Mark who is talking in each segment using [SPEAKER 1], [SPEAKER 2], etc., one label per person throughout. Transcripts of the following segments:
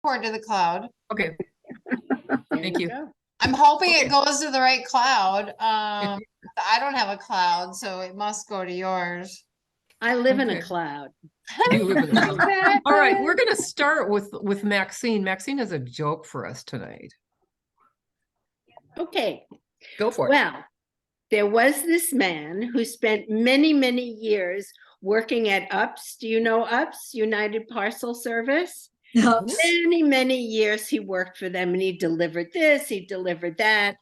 [SPEAKER 1] Forward to the cloud.
[SPEAKER 2] Okay,
[SPEAKER 3] There
[SPEAKER 2] thank you.
[SPEAKER 3] go.
[SPEAKER 1] I'm hoping it goes to the right cloud. I don't have a cloud, so it must go to yours.
[SPEAKER 3] I live in a
[SPEAKER 2] Okay.
[SPEAKER 3] cloud.
[SPEAKER 2] You live in the cloud. All right, we're going to start with Maxine. Maxine has a joke for us tonight.
[SPEAKER 3] Okay.
[SPEAKER 2] Go for it.
[SPEAKER 3] Well, there was this man who spent many, many years working at UPS. Do you know UPS, United Parcel Service? Many, many years he worked for them, and he delivered this, he delivered that.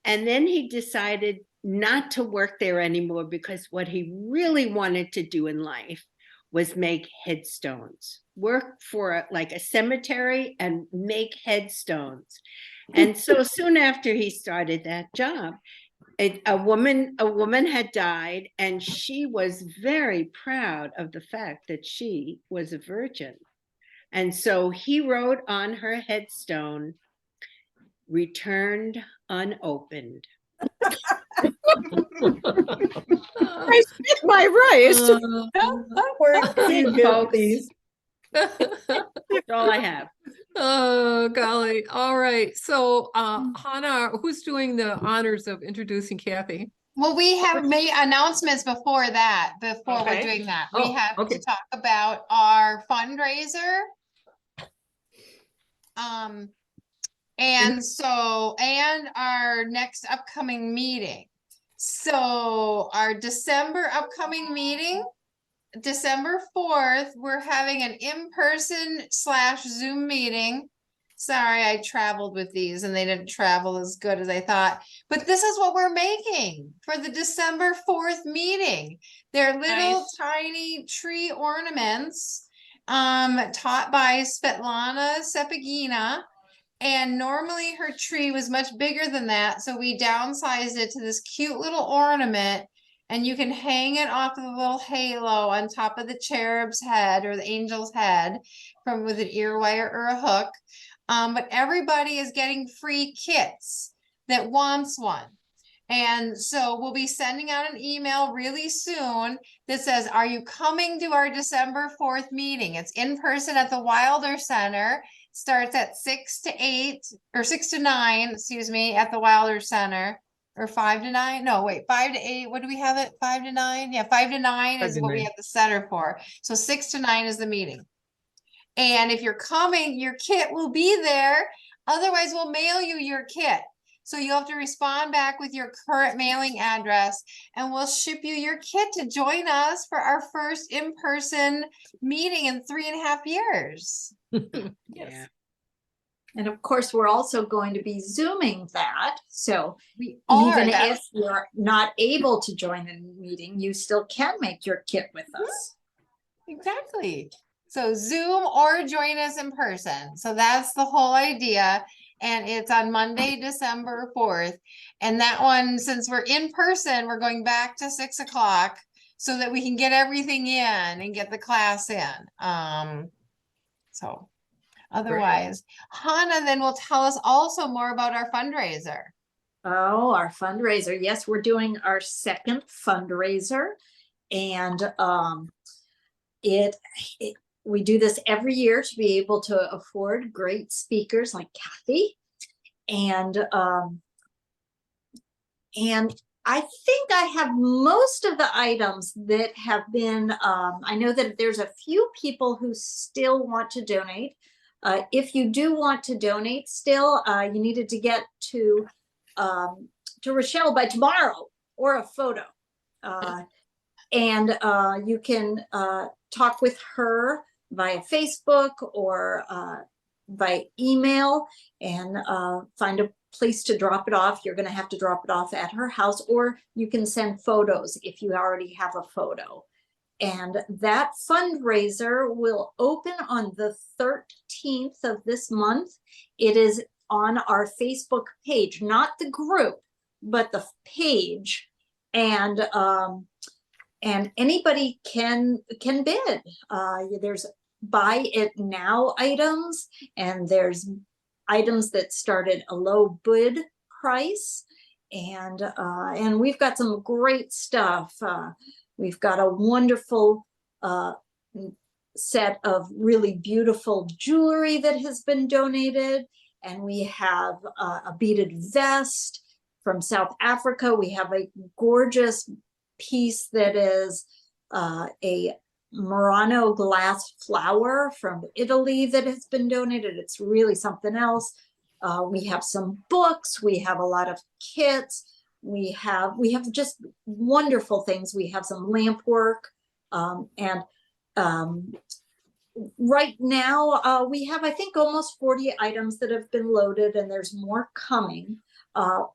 [SPEAKER 3] And then he decided not to work there anymore because what he really wanted to do in life was make headstones, work for like a cemetery and make headstones. And so soon after he started that job, a woman had died, and she was very proud of the fact that she was a virgin. And so he wrote on her headstone, "Returned unopened."
[SPEAKER 4] I spit my rice.
[SPEAKER 3] That's all I have.
[SPEAKER 2] Oh, golly. All right. So, Hannah, who's doing the honors of introducing Kathy?
[SPEAKER 1] Well, we have made announcements before that, before we're doing that. We have to talk about our fundraiser. And our next upcoming meeting. So our December upcoming meeting, December 4th, we're having an in-person / Zoom meeting. Sorry, I traveled with these and they didn't travel as good as I thought. But this is what we're making for the December 4th meeting. They're little tiny tree ornaments taught by Svetlana Sepagina. And normally her tree was much bigger than that. So we downsized it to this cute little ornament. And you can hang it off of the little halo on top of the cherub's head or the angel's head with an ear wire or a hook. But everybody is getting free kits that wants one. And so we'll be sending out an email really soon that says, are you coming to our December 4th meeting? It's in person at the Wilder Center. Starts at 6 to 8 or 6 to 9, excuse me, at the Wilder Center. Or 5 to 9? No, wait, 5 to 8. What do we have it? 5 to 9? Yeah, 5 to 9 is what we have the center for. So 6 to 9 is the meeting. And if you're coming, your kit will be there. Otherwise, we'll mail you your kit. So you'll have to respond back with your current mailing address, and we'll ship you your kit to join us for our first in-person meeting in 3.5 years.
[SPEAKER 2] Yes.
[SPEAKER 3] Yeah.
[SPEAKER 4] And of course, we're also going to be Zooming that. So
[SPEAKER 1] Even
[SPEAKER 4] if you're not able to join the meeting, you still can make your kit with us.
[SPEAKER 1] Exactly. So Zoom or join us in person. So that's the whole idea. And it's on Monday, December 4th. And that one, since we're in person, we're going back to 6 o'clock so that we can get everything in and get the class in. So otherwise, Hannah then will tell us also more about our fundraiser.
[SPEAKER 4] Oh, our fundraiser. Yes, we're doing our second fundraiser. And we do this every year to be able to afford great speakers like Kathy. And I think I have most of the items that have been, I know that there's a few people who still want to donate. If you do want to donate still, you needed to get to Rochelle by tomorrow, or a photo. And you can talk with her via Facebook or by email and find a place to drop it off. You're going to have to drop it off at her house, or you can send photos if you already have a photo. And that fundraiser will open on the 13th of this month. It is on our Facebook page, not the group, but the page. And anybody can bid. There's buy it now items, and there's items that start at a low bid price, and we've got some great stuff. We've got a wonderful set of really beautiful jewelry that has been donated. And we have a beaded vest from South Africa. We have a gorgeous piece that is a Murano glass flower from Italy that has been donated. It's really something else. We have some books. We have a lot of kits. We have just wonderful things. We have some lamp work, and right now we have, I think, almost 40 items that have been loaded, and there's more coming.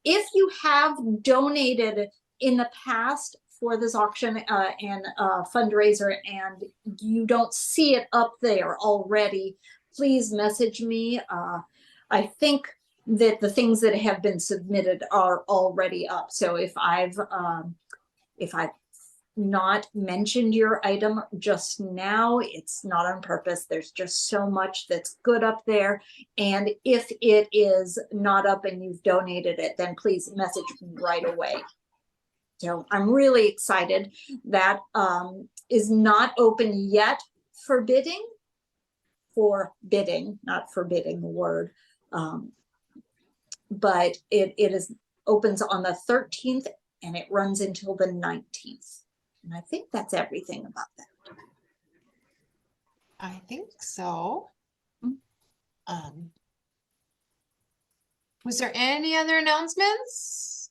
[SPEAKER 4] If you have donated in the past for this auction and fundraiser and you don't see it up there already, please message me. I think that the things that have been submitted are already up. So if I've not mentioned your item just now, it's not on purpose. There's just so much that's good up there. And if it is not up and you've donated it, then please message me right away. So I'm really excited. That is not open yet for bidding, not forbidding the word. But it opens on the 13th and it runs until the 19th. And I think that's everything about that.
[SPEAKER 1] I think so. Was there any other announcements?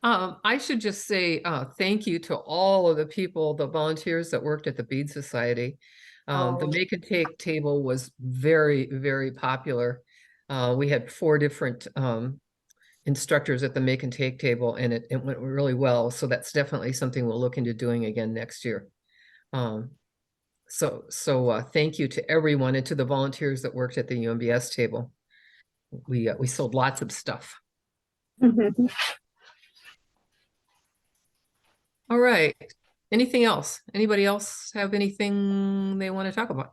[SPEAKER 2] I should just say thank you to all of the people, the volunteers that worked at the Bead Society. The make and take table was very, very popular. We had 4 different instructors at the make and take table, and it went really well. So that's definitely something we'll look into doing again next year. So thank you to everyone and to the volunteers that worked at the UMBS table. We sold lots of stuff. All right. Anything else? Anybody else have anything they want to talk about?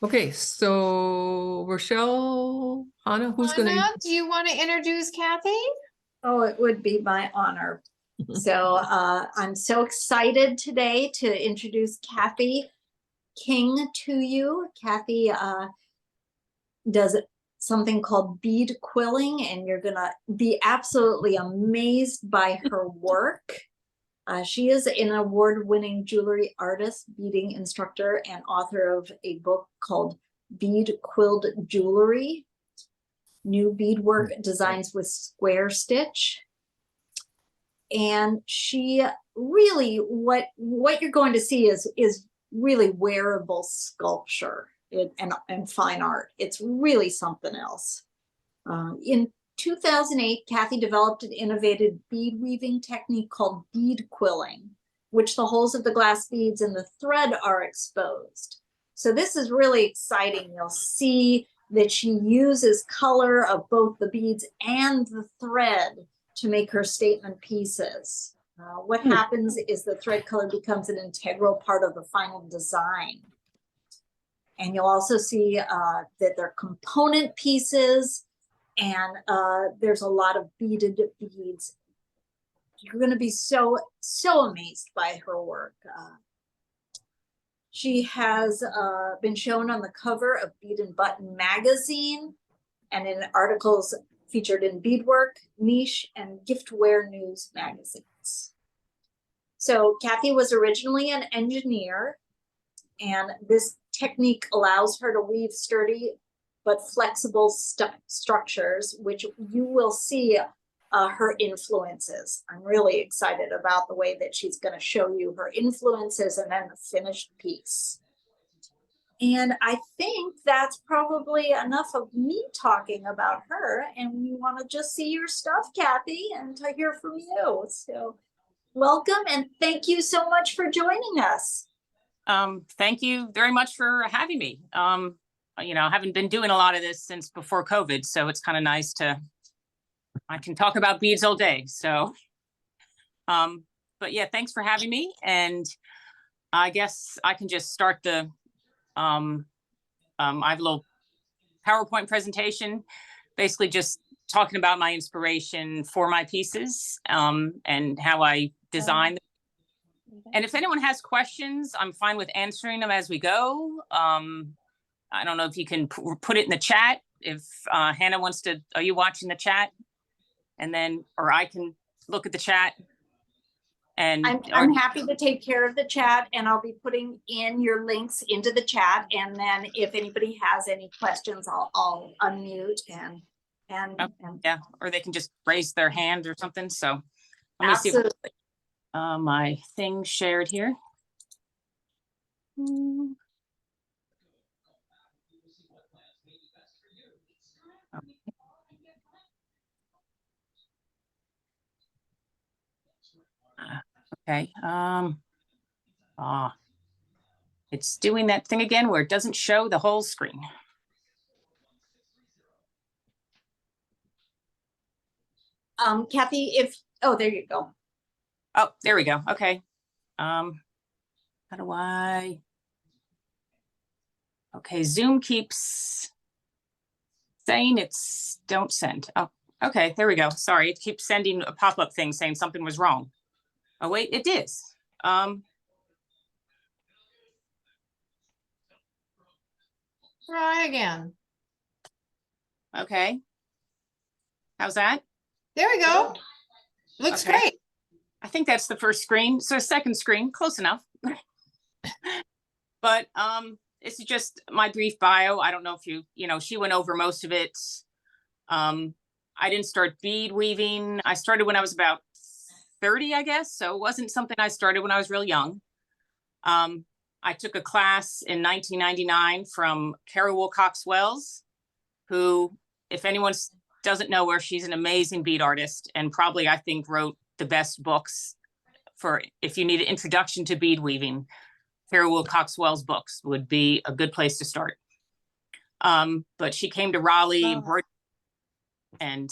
[SPEAKER 2] Okay, so Rochelle, Hannah, who's going to?
[SPEAKER 1] Anna, do you want to introduce Kathy?
[SPEAKER 4] Oh, it would be my honor. So I'm so excited today to introduce Kathy King to you. Kathy does something called bead quilling, and you're gonna be absolutely amazed by her work. She is an award-winning jewelry artist, beading instructor, and author of a book called Bead Quilled Jewelry, New Beadwork Designs with Square Stitch. And she really, what you're going to see is really wearable sculpture and fine art. It's really something else. In 2008, Kathy developed an innovative bead weaving technique called bead quilling, which the holes of the glass beads and the thread are exposed. So this is really exciting. You'll see that she uses color of both the beads and the thread to make her statement pieces. What happens is the thread color becomes an integral part of the final design. And you'll also see that they're component pieces, and there's a lot of beaded beads. You're going to be so amazed by her work. She has been shown on the cover of Bead and Button magazine and in articles featured in Beadwork, Niche, and Giftware News magazines. So Kathy was originally an engineer, and this technique allows her to weave sturdy but flexible structures, which you will see her influences. I'm really excited about the way that she's going to show you her influences and then the finished piece. And I think that's probably enough of me talking about her, and we want to just see your stuff, Kathy, and to hear from you. So welcome, and thank you so much for joining us.
[SPEAKER 5] Thank you very much for having me. You know, I haven't been doing a lot of this since before COVID, so it's kind of nice I can talk about beads all day. So, but yeah, thanks for having me. And I guess I can just start I have a little PowerPoint presentation, basically just talking about my inspiration for my pieces, and how I design them. And if anyone has questions, I'm fine with answering them as we go. I don't know if you can put it in the chat. If Hannah wants to, are you watching the chat? And then, or I can look at the chat. And
[SPEAKER 4] I'm happy to take care of the chat, and I'll be putting in your links into the chat. And then if anybody has any questions, I'll unmute and
[SPEAKER 5] yeah, or they can just raise their hand or something. So let me see if my thing shared here. Okay. It's doing that thing again where it doesn't show the whole screen.
[SPEAKER 4] Kathy, oh, there you go.
[SPEAKER 5] Oh, there we go. Okay. How do I? Okay, Zoom keeps saying it's don't send. Oh, okay, there we go. Sorry, it keeps sending a pop-up thing saying something was wrong. Oh wait, it is.
[SPEAKER 1] Try again.
[SPEAKER 5] Okay. How's that?
[SPEAKER 1] There we go. Looks
[SPEAKER 5] Okay.
[SPEAKER 1] great.
[SPEAKER 5] I think that's the first screen. So second screen, close enough. But this is just my brief bio. I don't know if she went over most of it. I didn't start bead weaving. I started when I was about 30, I guess. So it wasn't something I started when I was real young. I took a class in 1999 from Carol Wilcox Wells, who, if anyone doesn't know her, she's an amazing bead artist and probably, I think, wrote the best books for if you need an introduction to bead weaving. Carol Wilcox Wells books would be a good place to start. But she came to Raleigh and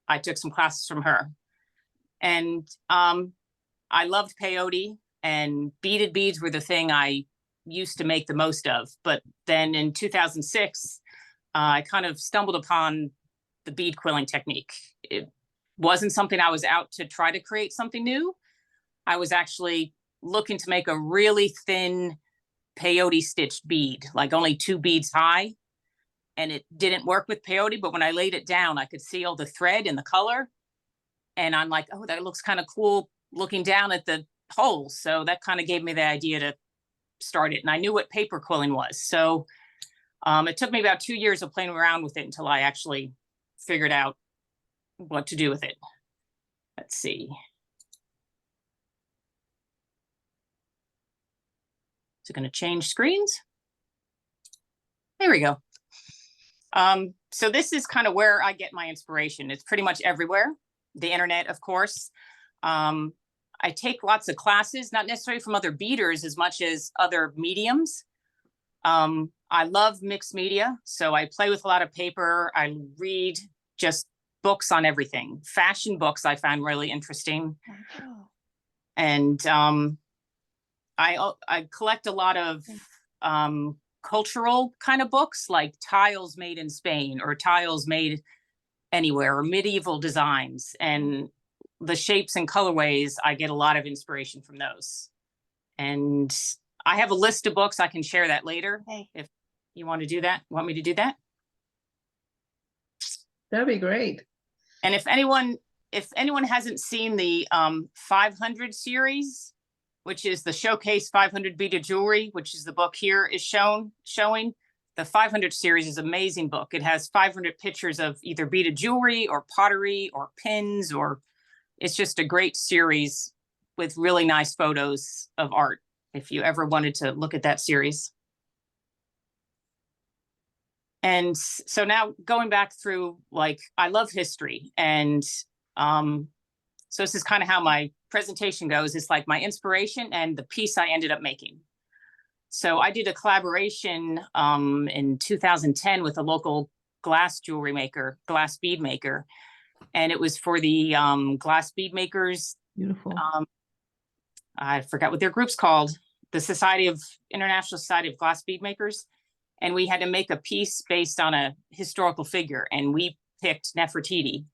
[SPEAKER 5] I took some classes from her. And I loved peyote, and beaded beads were the thing I used to make the most of. But then in 2006, I kind of stumbled upon the bead quilling technique. It wasn't something I was out to try to create something new. I was actually looking to make a really thin peyote stitched bead, like only 2 beads high. And it didn't work with peyote, but when I laid it down, I could see all the thread and the color. And I'm like, oh, that looks kind of cool looking down at the holes. So that kind of gave me the idea to start it. And I knew what paper quilling was. So it took me about 2 years of playing around with it until I actually figured out what to do with it. Let's see. Is it going to change screens? There we go. So this is kind of where I get my inspiration. It's pretty much everywhere. The internet, of course. I take lots of classes, not necessarily from other beaders as much as other mediums. I love mixed media, so I play with a lot of paper. I read just books on everything. Fashion books I found really interesting. And I collect a lot of cultural kind of books, like tiles made in Spain or tiles made anywhere, or medieval designs. And the shapes and colorways, I get a lot of inspiration from those. And I have a list of books. I can share that later if you want to do that. Want me to do that?
[SPEAKER 2] That'd be great.
[SPEAKER 5] And if anyone hasn't seen the 500 series, which is the Showcase 500 Beaded Jewelry, which is the book here is showing. The 500 series is an amazing book. It has 500 pictures of either beaded jewelry or pottery or pins, or it's just a great series with really nice photos of art, if you ever wanted to look at that series. And so now going back through, like, I love history. And so this is kind of how my presentation goes. It's like my inspiration and the piece I ended up making. So I did a collaboration in 2010 with a local glass jewelry maker, glass bead maker. And it was for the glass bead makers.
[SPEAKER 2] Beautiful.
[SPEAKER 5] I forgot what their group's called, the International Society of Glass Bead Makers. And we had to make a piece based on a historical figure. And we picked Nefertiti.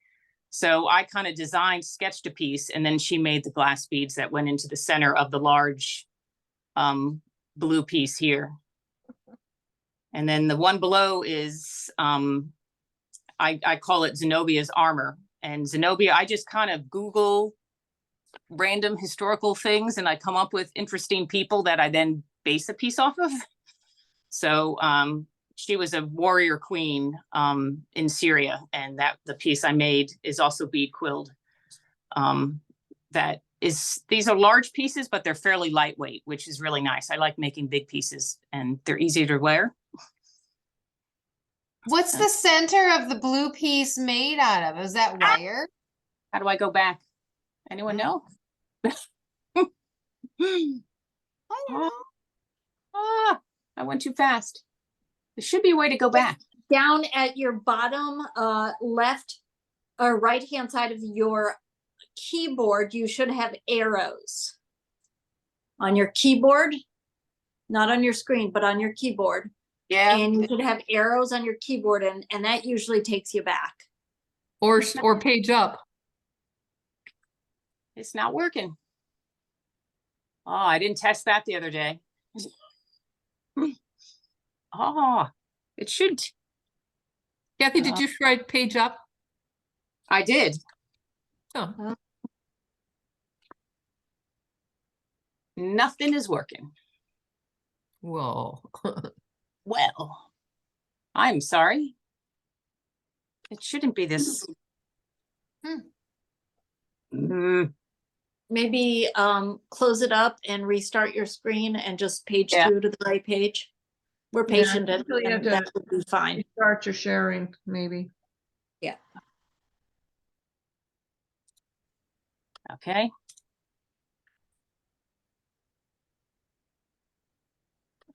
[SPEAKER 5] So I kind of designed, sketched a piece, and then she made the glass beads that went into the center of the large blue piece here. And then the one below is, I call it Zenobia's armor. And Zenobia, I just kind of Google random historical things and I come up with interesting people that I then base a piece off of. So she was a warrior queen in Syria, and that the piece I made is also bead quilled. These are large pieces, but they're fairly lightweight, which is really nice. I like making big pieces and they're easier to wear.
[SPEAKER 1] What's the center of the blue piece made out of? Is that wire?
[SPEAKER 5] How do I go back? Anyone know?
[SPEAKER 1] I don't know.
[SPEAKER 5] I went too fast. There should be a way to go back.
[SPEAKER 4] Down at your bottom left or right hand side of your keyboard, you should have arrows on your keyboard, not on your screen, but on your keyboard.
[SPEAKER 1] Yeah.
[SPEAKER 4] And you should have arrows on your keyboard, and that usually takes you back.
[SPEAKER 2] Or page up.
[SPEAKER 5] It's not working. Oh, I didn't test that the other day. Oh, it should.
[SPEAKER 2] Kathy, did you try page up?
[SPEAKER 5] I did.
[SPEAKER 2] Oh,
[SPEAKER 5] Nothing is working.
[SPEAKER 2] well.
[SPEAKER 5] Well, I'm sorry. It shouldn't be this.
[SPEAKER 4] Maybe close it up and restart your screen and just page
[SPEAKER 5] Yeah.
[SPEAKER 4] through to the right page. We're
[SPEAKER 6] Yeah,
[SPEAKER 4] patient and
[SPEAKER 6] usually you have
[SPEAKER 4] that
[SPEAKER 6] to-
[SPEAKER 4] would be fine.
[SPEAKER 6] Start your sharing, maybe.
[SPEAKER 5] Okay.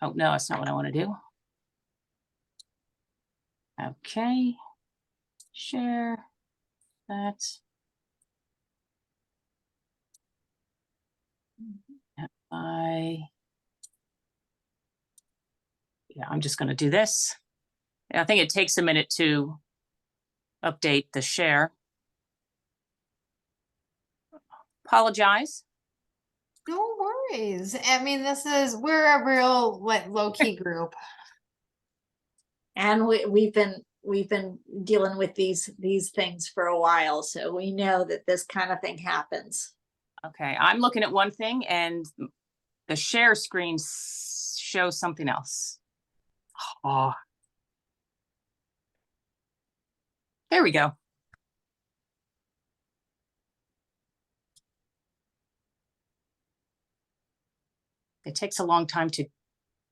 [SPEAKER 5] Oh, no, that's not what I want to do. Okay. Share that. Yeah, I'm just going to do this. I think it takes a minute to update the share. Apologize.
[SPEAKER 1] No worries. I mean, we're a real low-key group.
[SPEAKER 4] And we've been dealing with these things for a while, so we know that this kind of thing happens.
[SPEAKER 5] Okay, I'm looking at one thing and the share screen shows something else. Oh. There we go. It takes a long time to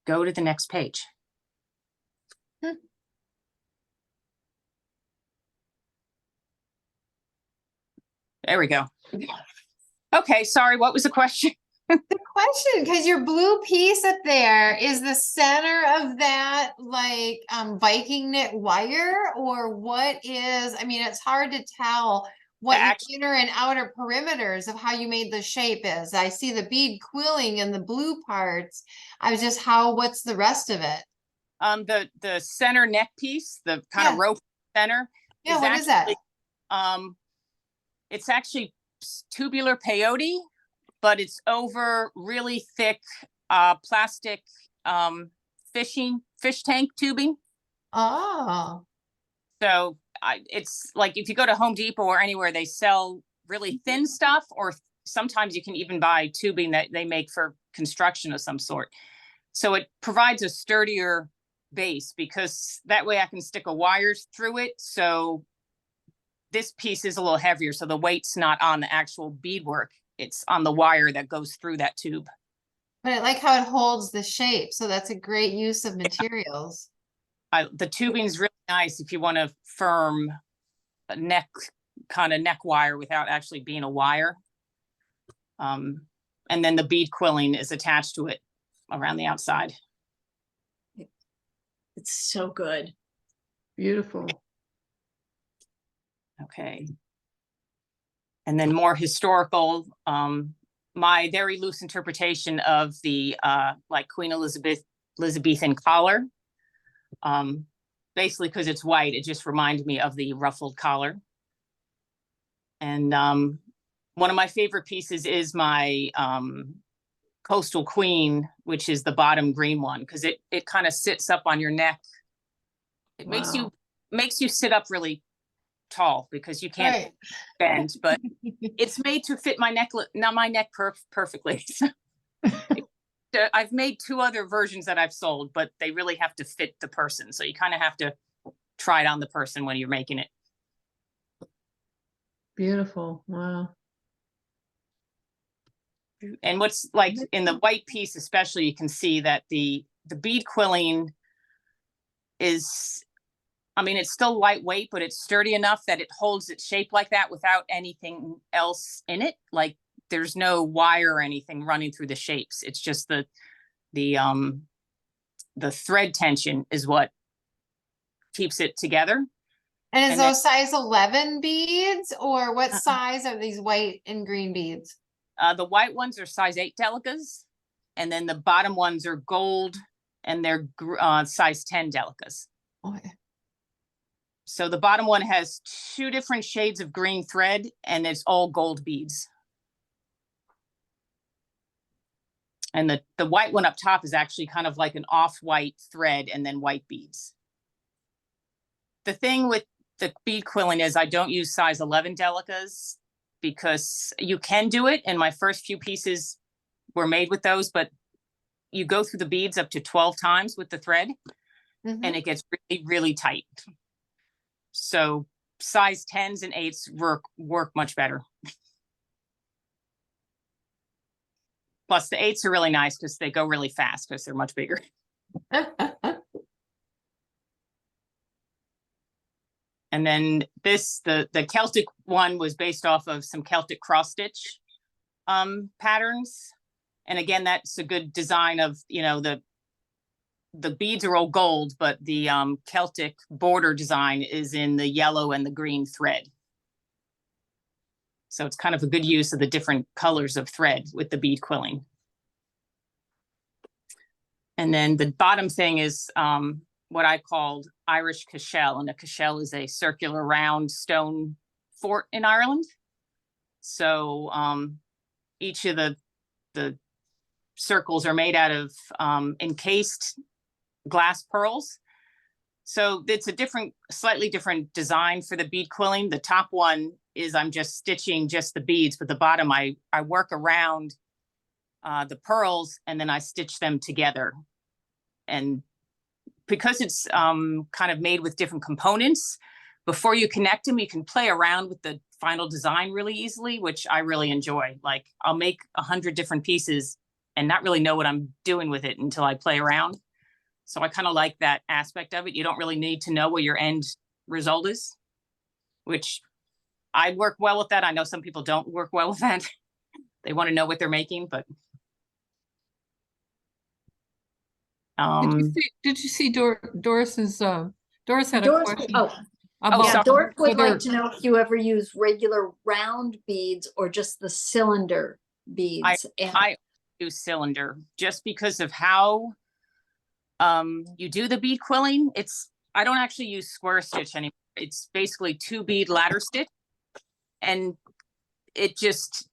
[SPEAKER 5] go to the next page. There we go. Okay, sorry, what was the question?
[SPEAKER 1] The question, because your blue piece up there, is the center of that like Viking knit wire, or what is, I mean, it's hard to tell what
[SPEAKER 5] Actually,
[SPEAKER 1] your inner and outer perimeters of how you made the shape is. I see the bead quilling and the blue parts. I was just, what's the rest of it?
[SPEAKER 5] the center neck piece, the kind
[SPEAKER 1] Yeah.
[SPEAKER 5] of rope center.
[SPEAKER 1] Yeah, what is that?
[SPEAKER 5] It's actually tubular peyote, but it's over really thick plastic fish tank tubing.
[SPEAKER 1] Oh,
[SPEAKER 5] So it's like if you go to Home Depot or anywhere, they sell really thin stuff, or sometimes you can even buy tubing that they make for construction of some sort. So it provides a sturdier base, because that way I can stick a wire through it. So this piece is a little heavier, so the weight's not on the actual beadwork. It's on the wire that goes through that tube.
[SPEAKER 1] but I like how it holds the shape. So that's a great use of materials.
[SPEAKER 5] The tubing's really nice if you want a firm neck wire without actually being a wire. And then the bead quilling is attached to it around the outside.
[SPEAKER 4] It's so good.
[SPEAKER 6] Beautiful.
[SPEAKER 5] Okay. And then more historical, my very loose interpretation of the like Queen Elizabethan collar. Basically because it's white, it just reminded me of the ruffled collar. And one of my favorite pieces is my Coastal Queen, which is the bottom green one, because it kind of sits up on your neck. It makes you sit up really tall because you can't
[SPEAKER 1] Right.
[SPEAKER 5] bend, but it's made to fit my neck, not my neck perfectly. I've made 2 other versions that I've sold, but they really have to fit the person. So you kind of have to try it on the person when you're making it.
[SPEAKER 6] Beautiful. Wow.
[SPEAKER 5] And what's like in the white piece, especially, you can see that the bead quilling is, I mean, it's still lightweight, but it's sturdy enough that it holds its shape like that without anything else in it. Like there's no wire or anything running through the shapes. It's just the thread tension is what keeps it together.
[SPEAKER 1] And is
[SPEAKER 5] And then-
[SPEAKER 1] those size 11 beads, or what size are these white and green beads?
[SPEAKER 5] The white ones are size 8 delicas, and then the bottom ones are gold, and they're size 10 delicas.
[SPEAKER 1] Okay.
[SPEAKER 5] So the bottom one has 2 different shades of green thread, and it's all gold beads. And the white one up top is actually kind of like an off-white thread and then white beads. The thing with the bead quilling is I don't use size 11 delicas because you can do it. And my first few pieces were made with those, but you go through the beads up to 12 times with the thread and it gets really, really tight. So size 10s and 8s work much better. Plus the 8s are really nice because they go really fast because they're much bigger. And then this, the Celtic one was based off of some Celtic cross stitch patterns. And again, that's a good design of, you know, the beads are all gold, but the Celtic border design is in the yellow and the green thread. So it's kind of a good use of the different colors of thread with the bead quilling. And then the bottom thing is what I called Irish cashel, and a cashel is a circular round stone fort in Ireland. So each of the circles are made out of encased glass pearls. So it's a slightly different design for the bead quilling. The top one is I'm just stitching just the beads, but the bottom I work around the pearls and then I stitch them together. And because it's kind of made with different components, before you connect them, you can play around with the final design really easily, which I really enjoy. Like I'll make 100 different pieces and not really know what I'm doing with it until I play around. So I kind of like that aspect of it. You don't really need to know what your end result is, which I work well with that. I know some people don't work well with that. They want to know what they're making, but
[SPEAKER 2] Did you see Doris's, Doris had a
[SPEAKER 4] Doris,
[SPEAKER 2] question
[SPEAKER 4] oh,
[SPEAKER 2] about
[SPEAKER 4] yeah, Doris would
[SPEAKER 2] whether-
[SPEAKER 4] like to know if you ever use regular round beads or just the cylinder beads.
[SPEAKER 5] I do cylinder just because of how you do the bead quilling. I don't actually use square stitch anymore. It's basically 2 bead ladder stitch, and it just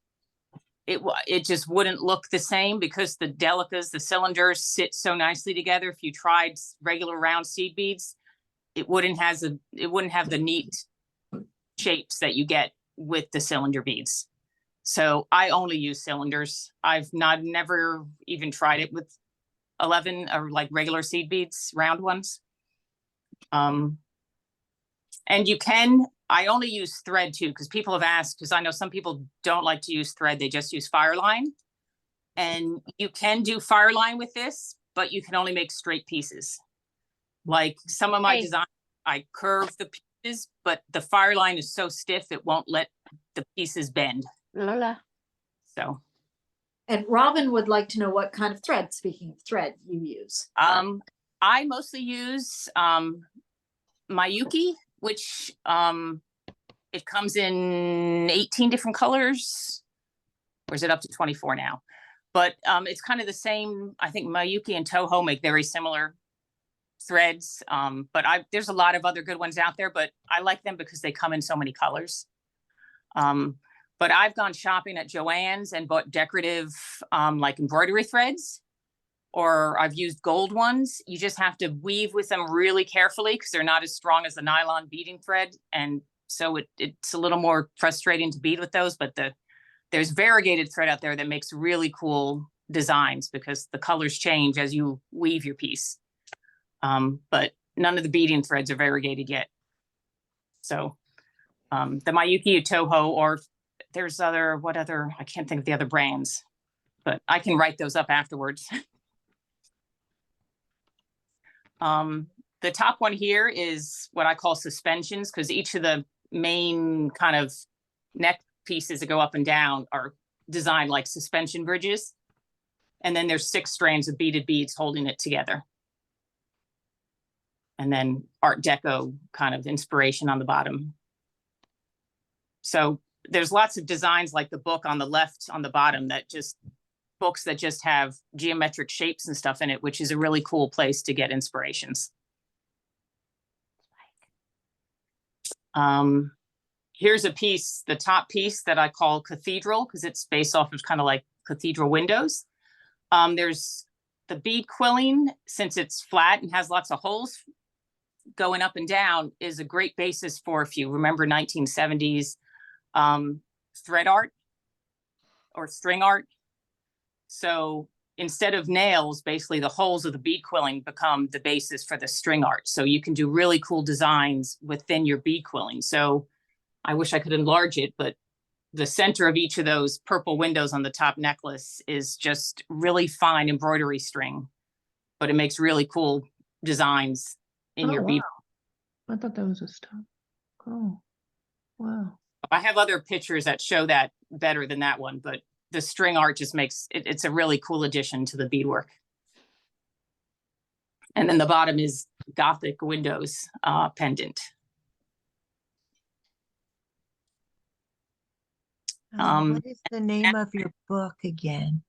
[SPEAKER 5] wouldn't look the same because the delicas, the cylinders sit so nicely together. If you tried regular round seed beads, it wouldn't have the neat shapes that you get with the cylinder beads. So I only use cylinders. I've never even tried it with 11 or like regular seed beads, round ones. And I only use thread too, because people have asked, because I know some people don't like to use thread, they just use fireline. And you can do fireline with this, but you can only make straight pieces. Like some of my designs, I curve the pieces, but the fireline is so stiff, it won't let the pieces bend.
[SPEAKER 3] Lola.
[SPEAKER 5] So.
[SPEAKER 4] And Robin would like to know what kind of thread, speaking of thread, you use.
[SPEAKER 5] I mostly use Mayuki, which it comes in 18 different colors, or is it up to 24 now? But it's kind of the same. I think Mayuki and Toho make very similar threads, but there's a lot of other good ones out there, but I like them because they come in so many colors. But I've gone shopping at Joann's and bought decorative, like embroidery threads, or I've used gold ones. You just have to weave with them really carefully because they're not as strong as the nylon beading thread. And so it's a little more frustrating to bead with those, but there's variegated thread out there that makes really cool designs because the colors change as you weave your piece. But none of the beading threads are variegated yet. So the Mayuki Toho, or there's I can't think of the other brands, but I can write those up afterwards. The top one here is what I call suspensions, because each of the main kind of neck pieces that go up and down are designed like suspension bridges. And then there's 6 strands of beaded beads holding it together. And then Art Deco kind of inspiration on the bottom. So there's lots of designs like the book on the left on the bottom books that just have geometric shapes and stuff in it, which is a really cool place to get inspirations. Here's a piece, the top piece that I call Cathedral, because it's based off of kind of like cathedral windows. There's the bead quilling, since it's flat and has lots of holes going up and down, is a great basis for, if you remember 1970s thread art or string art. So instead of nails, basically the holes of the bead quilling become the basis for the string art. So you can do really cool designs within your bead quilling. So I wish I could enlarge it, but the center of each of those purple windows on the top necklace is just really fine embroidery string, but it makes really cool designs in your bead.
[SPEAKER 6] I thought that was a stop. Oh, wow.
[SPEAKER 5] I have other pictures that show that better than that one, but the string art just makes it, it's a really cool addition to the beadwork. And then the bottom is Gothic windows pendant.
[SPEAKER 7] What is the name of your book again?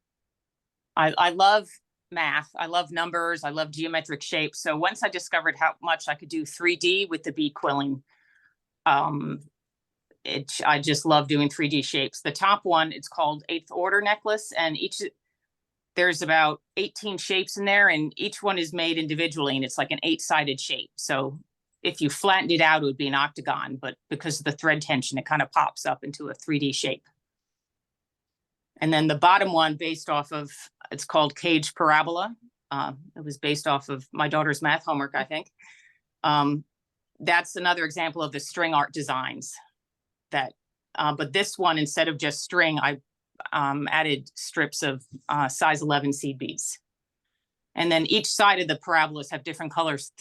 [SPEAKER 5] I love math. I love numbers. I love geometric shapes. So once I discovered how much I could do 3D with the bead quilling, I just love doing 3D shapes. The top one, it's called 8th Order Necklace, and there's about 18 shapes in there, and each one is made individually, and it's like an 8-sided shape. So if you flattened it out, it would be an octagon, but because of the thread tension, it kind of pops up into a 3D shape. And then the bottom one, based off of, it's called Cage Parabola. It was based off of my daughter's math homework, I think. That's another example of the string art designs that, but this one, instead of just string, I added strips of size 11 seed beads. And then each side of the parabolas have different colors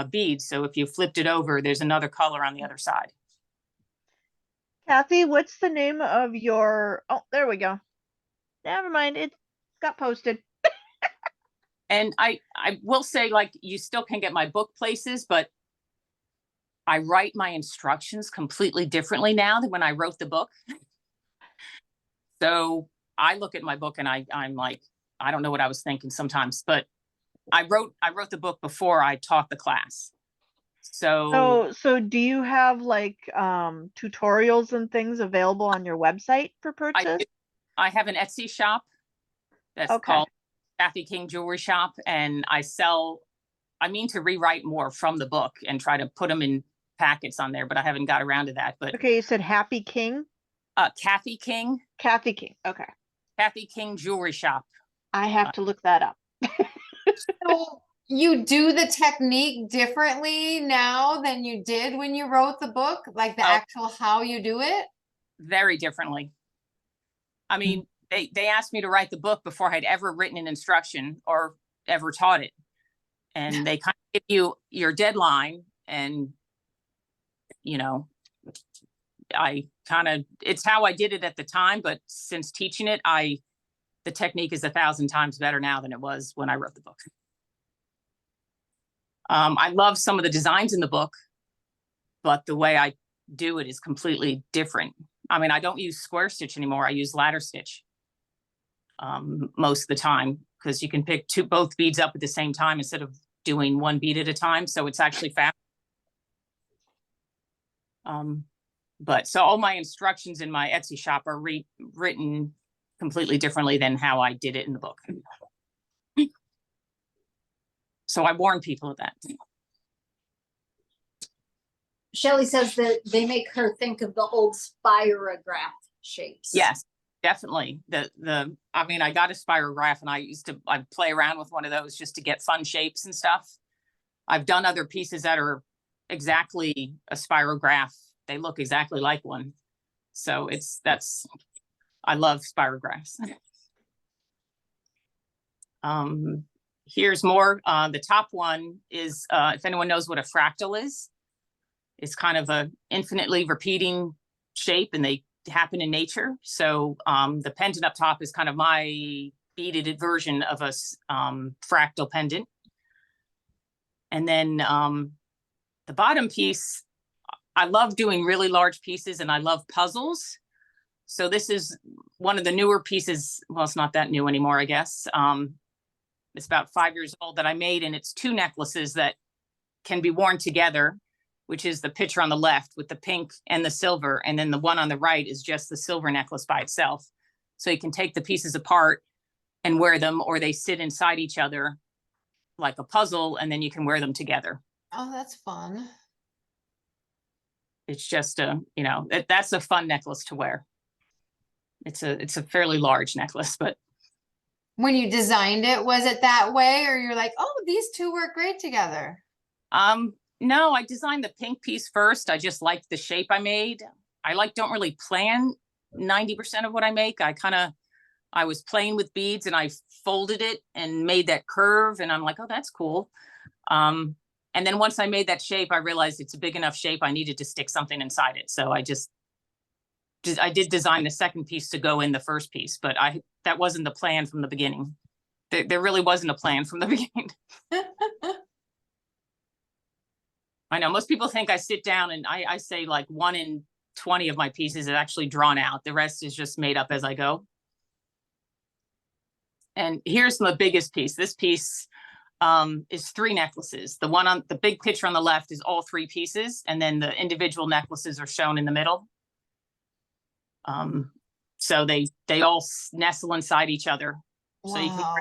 [SPEAKER 5] beads. So if you flipped it over, there's another color on the other side.
[SPEAKER 8] Kathy, what's the name of your, oh, there we go. Never mind, it got posted.
[SPEAKER 5] And I will say, like, you still can get my book places, but I write my instructions completely differently now than when I wrote the book. So I look at my book and I'm like, I don't know what I was thinking sometimes, but I wrote the book before I taught the class. So
[SPEAKER 8] do you have like tutorials and things available on your website for purchase?
[SPEAKER 5] I have an Etsy shop that's called Kathy King Jewelry Shop, and I mean to rewrite more from the book and try to put them in packets on there, but I haven't got around to that. But
[SPEAKER 8] okay, you said Happy King?
[SPEAKER 5] Kathy King.
[SPEAKER 8] Kathy King, okay.
[SPEAKER 5] Kathy King Jewelry Shop.
[SPEAKER 8] I have to look that up.
[SPEAKER 1] So you do the technique differently now than you did when you wrote the book, like the actual how you do it?
[SPEAKER 5] Very differently. I mean, they asked me to write the book before I'd ever written an instruction or ever taught it. And they kind of give you your deadline, and, you know, it's how I did it at the time, but since teaching it, the technique is 1,000 times better now than it was when I wrote the book. I love some of the designs in the book, but the way I do it is completely different. I mean, I don't use square stitch anymore. I use ladder stitch most of the time, because you can pick both beads up at the same time instead of doing one bead at a time. So it's actually fast. But so all my instructions in my Etsy shop are written completely differently than how I did it in the book. So I warn people of that.
[SPEAKER 4] Shelley says that they make her think of the old spirograph shapes.
[SPEAKER 5] Yes, definitely. I mean, I got a spirograph and I play around with one of those just to get fun shapes and stuff. I've done other pieces that are exactly a spirograph. They look exactly like one. So I love spirographs. Here's more. The top one is, if anyone knows what a fractal is, it's kind of a infinitely repeating shape, and they happen in nature. So the pendant up top is kind of my beaded version of a fractal pendant. And then the bottom piece, I love doing really large pieces and I love puzzles. So this is one of the newer pieces. Well, it's not that new anymore, I guess. It's about 5 years old that I made, and it's 2 necklaces that can be worn together, which is the picture on the left with the pink and the silver. And then the one on the right is just the silver necklace by itself. So you can take the pieces apart and wear them, or they sit inside each other like a puzzle, and then you can wear them together.
[SPEAKER 1] Oh, that's fun.
[SPEAKER 5] It's just that's a fun necklace to wear. It's a fairly large necklace, but
[SPEAKER 1] When you designed it, was it that way, or you're like, oh, these two work great together?
[SPEAKER 5] no, I designed the pink piece first. I just liked the shape I made. Don't really plan 90% of what I make. I was playing with beads and I folded it and made that curve, and I'm like, oh, that's cool. And then once I made that shape, I realized it's a big enough shape. I needed to stick something inside it. So I did design the second piece to go in the first piece, but that wasn't the plan from the beginning. There really wasn't a plan from the beginning. I know most people think I sit down and I say like 1 in 20 of my pieces is actually drawn out. The rest is just made up as I go. And here's the biggest piece. This piece is 3 necklaces. The one on the big picture on the left is all 3 pieces, and then the individual necklaces are shown in the middle. So they all nestle inside each other. So
[SPEAKER 1] Wow.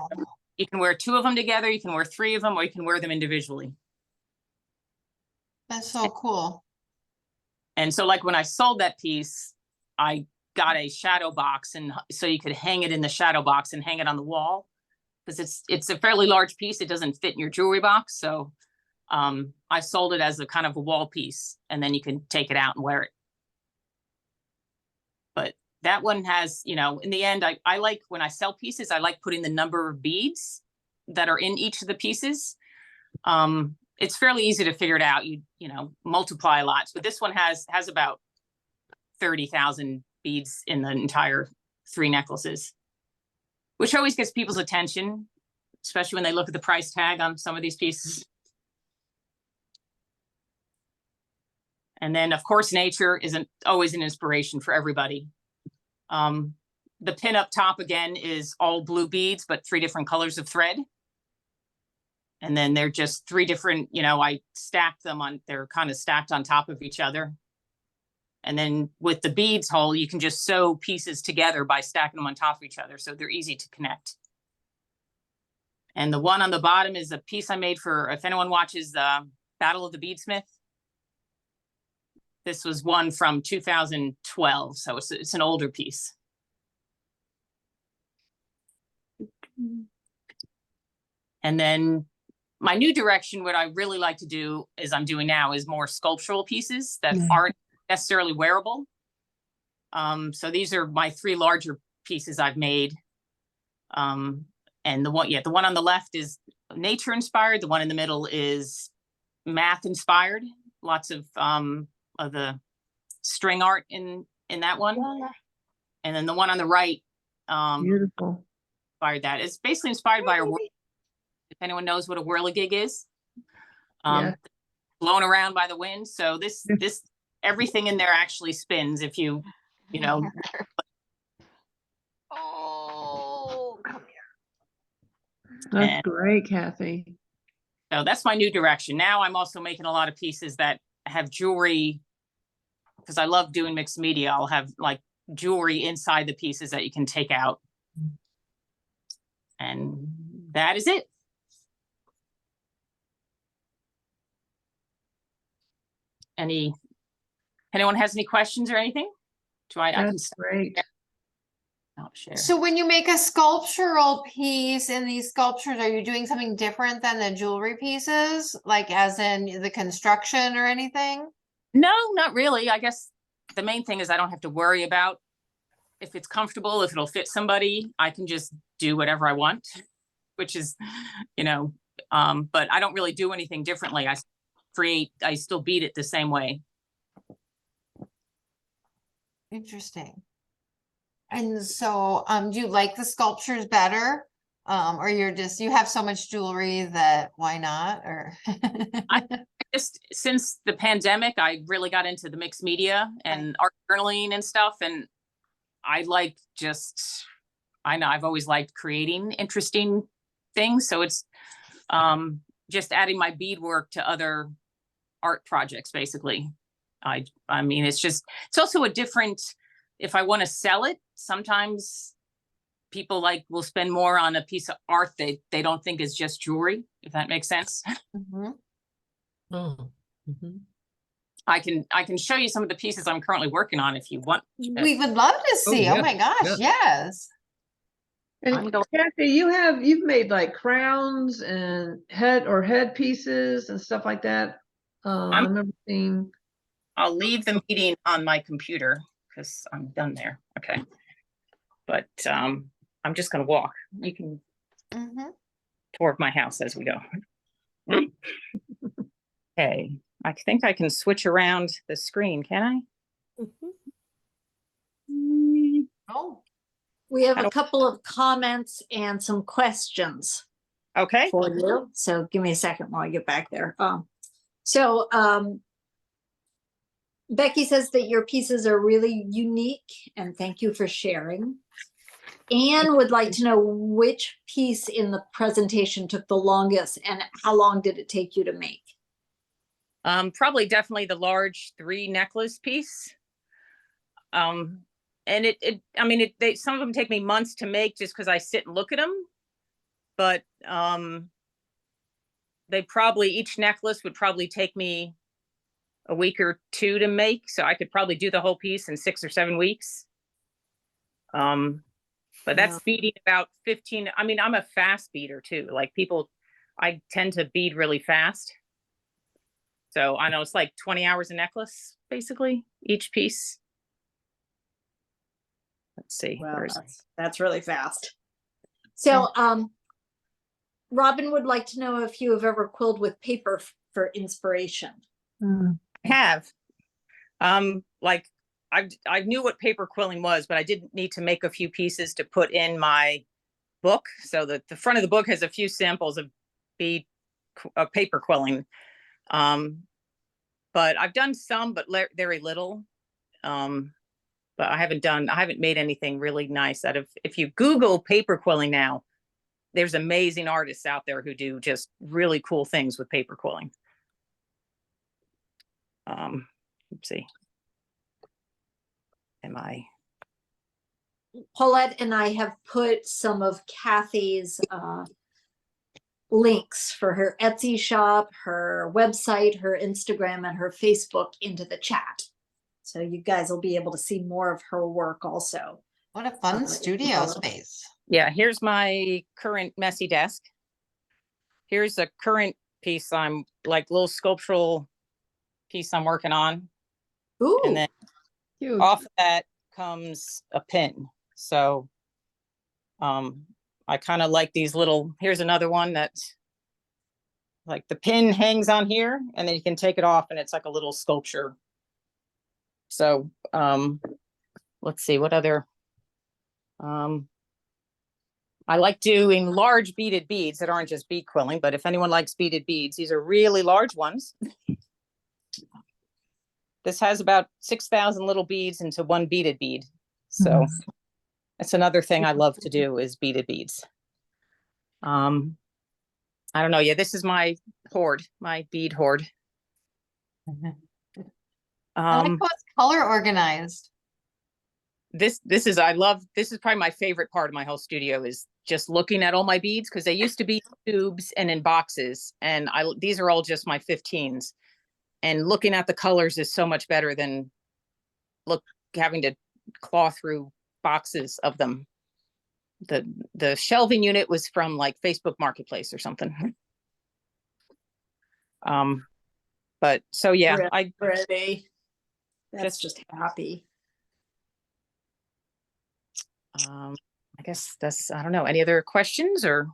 [SPEAKER 5] you can wear 2 of them together, you can wear 3 of them, or you can wear them individually.
[SPEAKER 1] That's so cool.
[SPEAKER 5] And so like when I sold that piece, I got a shadow box, and so you could hang it in the shadow box and hang it on the wall, because it's a fairly large piece. It doesn't fit in your jewelry box. So I sold it as a kind of a wall piece, and then you can take it out and wear it. But that one has, in the end, I like when I sell pieces, I like putting the number of beads that are in each of the pieces. It's fairly easy to figure it out. You multiply lots, but this one has about 30,000 beads in the entire 3 necklaces, which always gets people's attention, especially when they look at the price tag on some of these pieces. And then, of course, nature isn't always an inspiration for everybody. The pin up top, again, is all blue beads, but 3 different colors of thread. And then they're just 3 different, I stacked them they're kind of stacked on top of each other. And then with the beads hole, you can just sew pieces together by stacking them on top of each other. So they're easy to connect. And the one on the bottom is a piece I made for, if anyone watches the Battle of the Beadsmith. This was one from 2012. So it's an older piece. And then my new direction, what I really like to do I'm doing now is more sculptural pieces that aren't necessarily wearable. So these are my 3 larger pieces I've made. And the one on the left is nature inspired. The one in the middle is math inspired. Lots of the string art in that one. Yeah. And then the one on the right,
[SPEAKER 6] Beautiful.
[SPEAKER 5] inspired that. It's basically inspired by if anyone knows what a whirligig is,
[SPEAKER 6] Yeah.
[SPEAKER 5] blown around by the wind. So this everything in there actually spins if you
[SPEAKER 8] Oh, come here.
[SPEAKER 6] That's great, Kathy.
[SPEAKER 5] So that's my new direction. Now I'm also making a lot of pieces that have jewelry because I love doing mixed media, I'll have like jewelry inside the pieces that you can take out. And that is it. Anyone has any questions or anything? I can
[SPEAKER 6] That's great.
[SPEAKER 5] I'll share.
[SPEAKER 1] So when you make a sculptural piece in these sculptures, are you doing something different than the jewelry pieces? Like as in the construction or anything?
[SPEAKER 5] No, not really. I guess the main thing is I don't have to worry about if it's comfortable, if it'll fit somebody. I can just do whatever I want, which is, but I don't really do anything differently. I still bead it the same way.
[SPEAKER 1] Interesting. And so, do you like the sculptures better? Or you have so much jewelry that why not? Or
[SPEAKER 5] Just since the pandemic, I really got into the mixed media and art journaling and stuff. And I know I've always liked creating interesting things. So it's just adding my beadwork to other art projects, basically. I mean, it's also a different, if I want to sell it, sometimes people will spend more on a piece of art they don't think is just jewelry, if that makes sense.
[SPEAKER 1] Mhm.
[SPEAKER 2] Oh. Mhm.
[SPEAKER 5] I can show you some of the pieces I'm currently working on if you want.
[SPEAKER 1] We would love to see. Oh
[SPEAKER 2] yeah,
[SPEAKER 1] my gosh, yes.
[SPEAKER 6] And
[SPEAKER 5] I'm going-
[SPEAKER 6] Kathy, you've made like crowns and head pieces and stuff like that. I remember seeing.
[SPEAKER 5] I'll leave the meeting on my computer because I'm done there. Okay. But I'm just going to walk. You can
[SPEAKER 1] Mhm.
[SPEAKER 5] tour my house as we go. Okay. I think I can switch around the screen, can I?
[SPEAKER 1] Oh,
[SPEAKER 4] We have
[SPEAKER 5] I
[SPEAKER 4] a
[SPEAKER 5] don't-
[SPEAKER 4] couple of comments and some questions
[SPEAKER 5] Okay.
[SPEAKER 4] for you. So give me a second while I get back there. Becky says that your pieces are really unique and thank you for sharing. Anne would like to know which piece in the presentation took the longest and how long did it take you to make?
[SPEAKER 5] Probably definitely the large 3 necklace piece. And some of them take me months to make just because I sit and look at them. But each necklace would probably take me a week or 2 to make. So I could probably do the whole piece in 6 or 7 weeks. But that's beading about 15. I mean, I'm a fast beader too. I tend to bead really fast. So I know it's like 20 hours a necklace, basically, each piece. Let's see.
[SPEAKER 4] Well, that's really fast. So Robin would like to know if you have ever quilled with paper for inspiration.
[SPEAKER 6] Mm.
[SPEAKER 5] I have. I knew what paper quilling was, but I didn't need to make a few pieces to put in my book. So the front of the book has a few samples of paper quilling. But I've done some, but very little. But I haven't made anything really nice out of, if you Google paper quilling now, there's amazing artists out there who do just really cool things with paper quilling. Let's see.
[SPEAKER 4] Paulette and I have put some of Kathy's links for her Etsy shop, her website, her Instagram, and her Facebook into the chat. So you guys will be able to see more of her work also.
[SPEAKER 1] what a fun studio space.
[SPEAKER 5] Yeah, here's my current messy desk. Here's a current piece little sculptural piece I'm working on.
[SPEAKER 4] Ooh.
[SPEAKER 5] And then
[SPEAKER 6] Cute.
[SPEAKER 5] off of that comes a pin. So I kind of like these here's another one that's like the pin hangs on here and then you can take it off and it's like a little sculpture. So let's see what other I like doing large beaded beads that aren't just bead quilling, but if anyone likes beaded beads, these are really large ones. This has about 6,000 little beads into one beaded bead. So that's another thing I love to do is beaded beads. I don't know. Yeah, this is my hoard, my bead hoard.
[SPEAKER 1] I like
[SPEAKER 5] Um,
[SPEAKER 1] how it's color organized.
[SPEAKER 5] this is this is probably my favorite part of my whole studio is just looking at all my beads, because they used to be in tubes and in boxes, and these are all just my 15s. And looking at the colors is so much better than having to claw through boxes of them. The shelving unit was from like Facebook Marketplace or something. But so yeah,
[SPEAKER 4] Really pretty. That's just happy.
[SPEAKER 5] I guess that's, I don't know, any other questions or?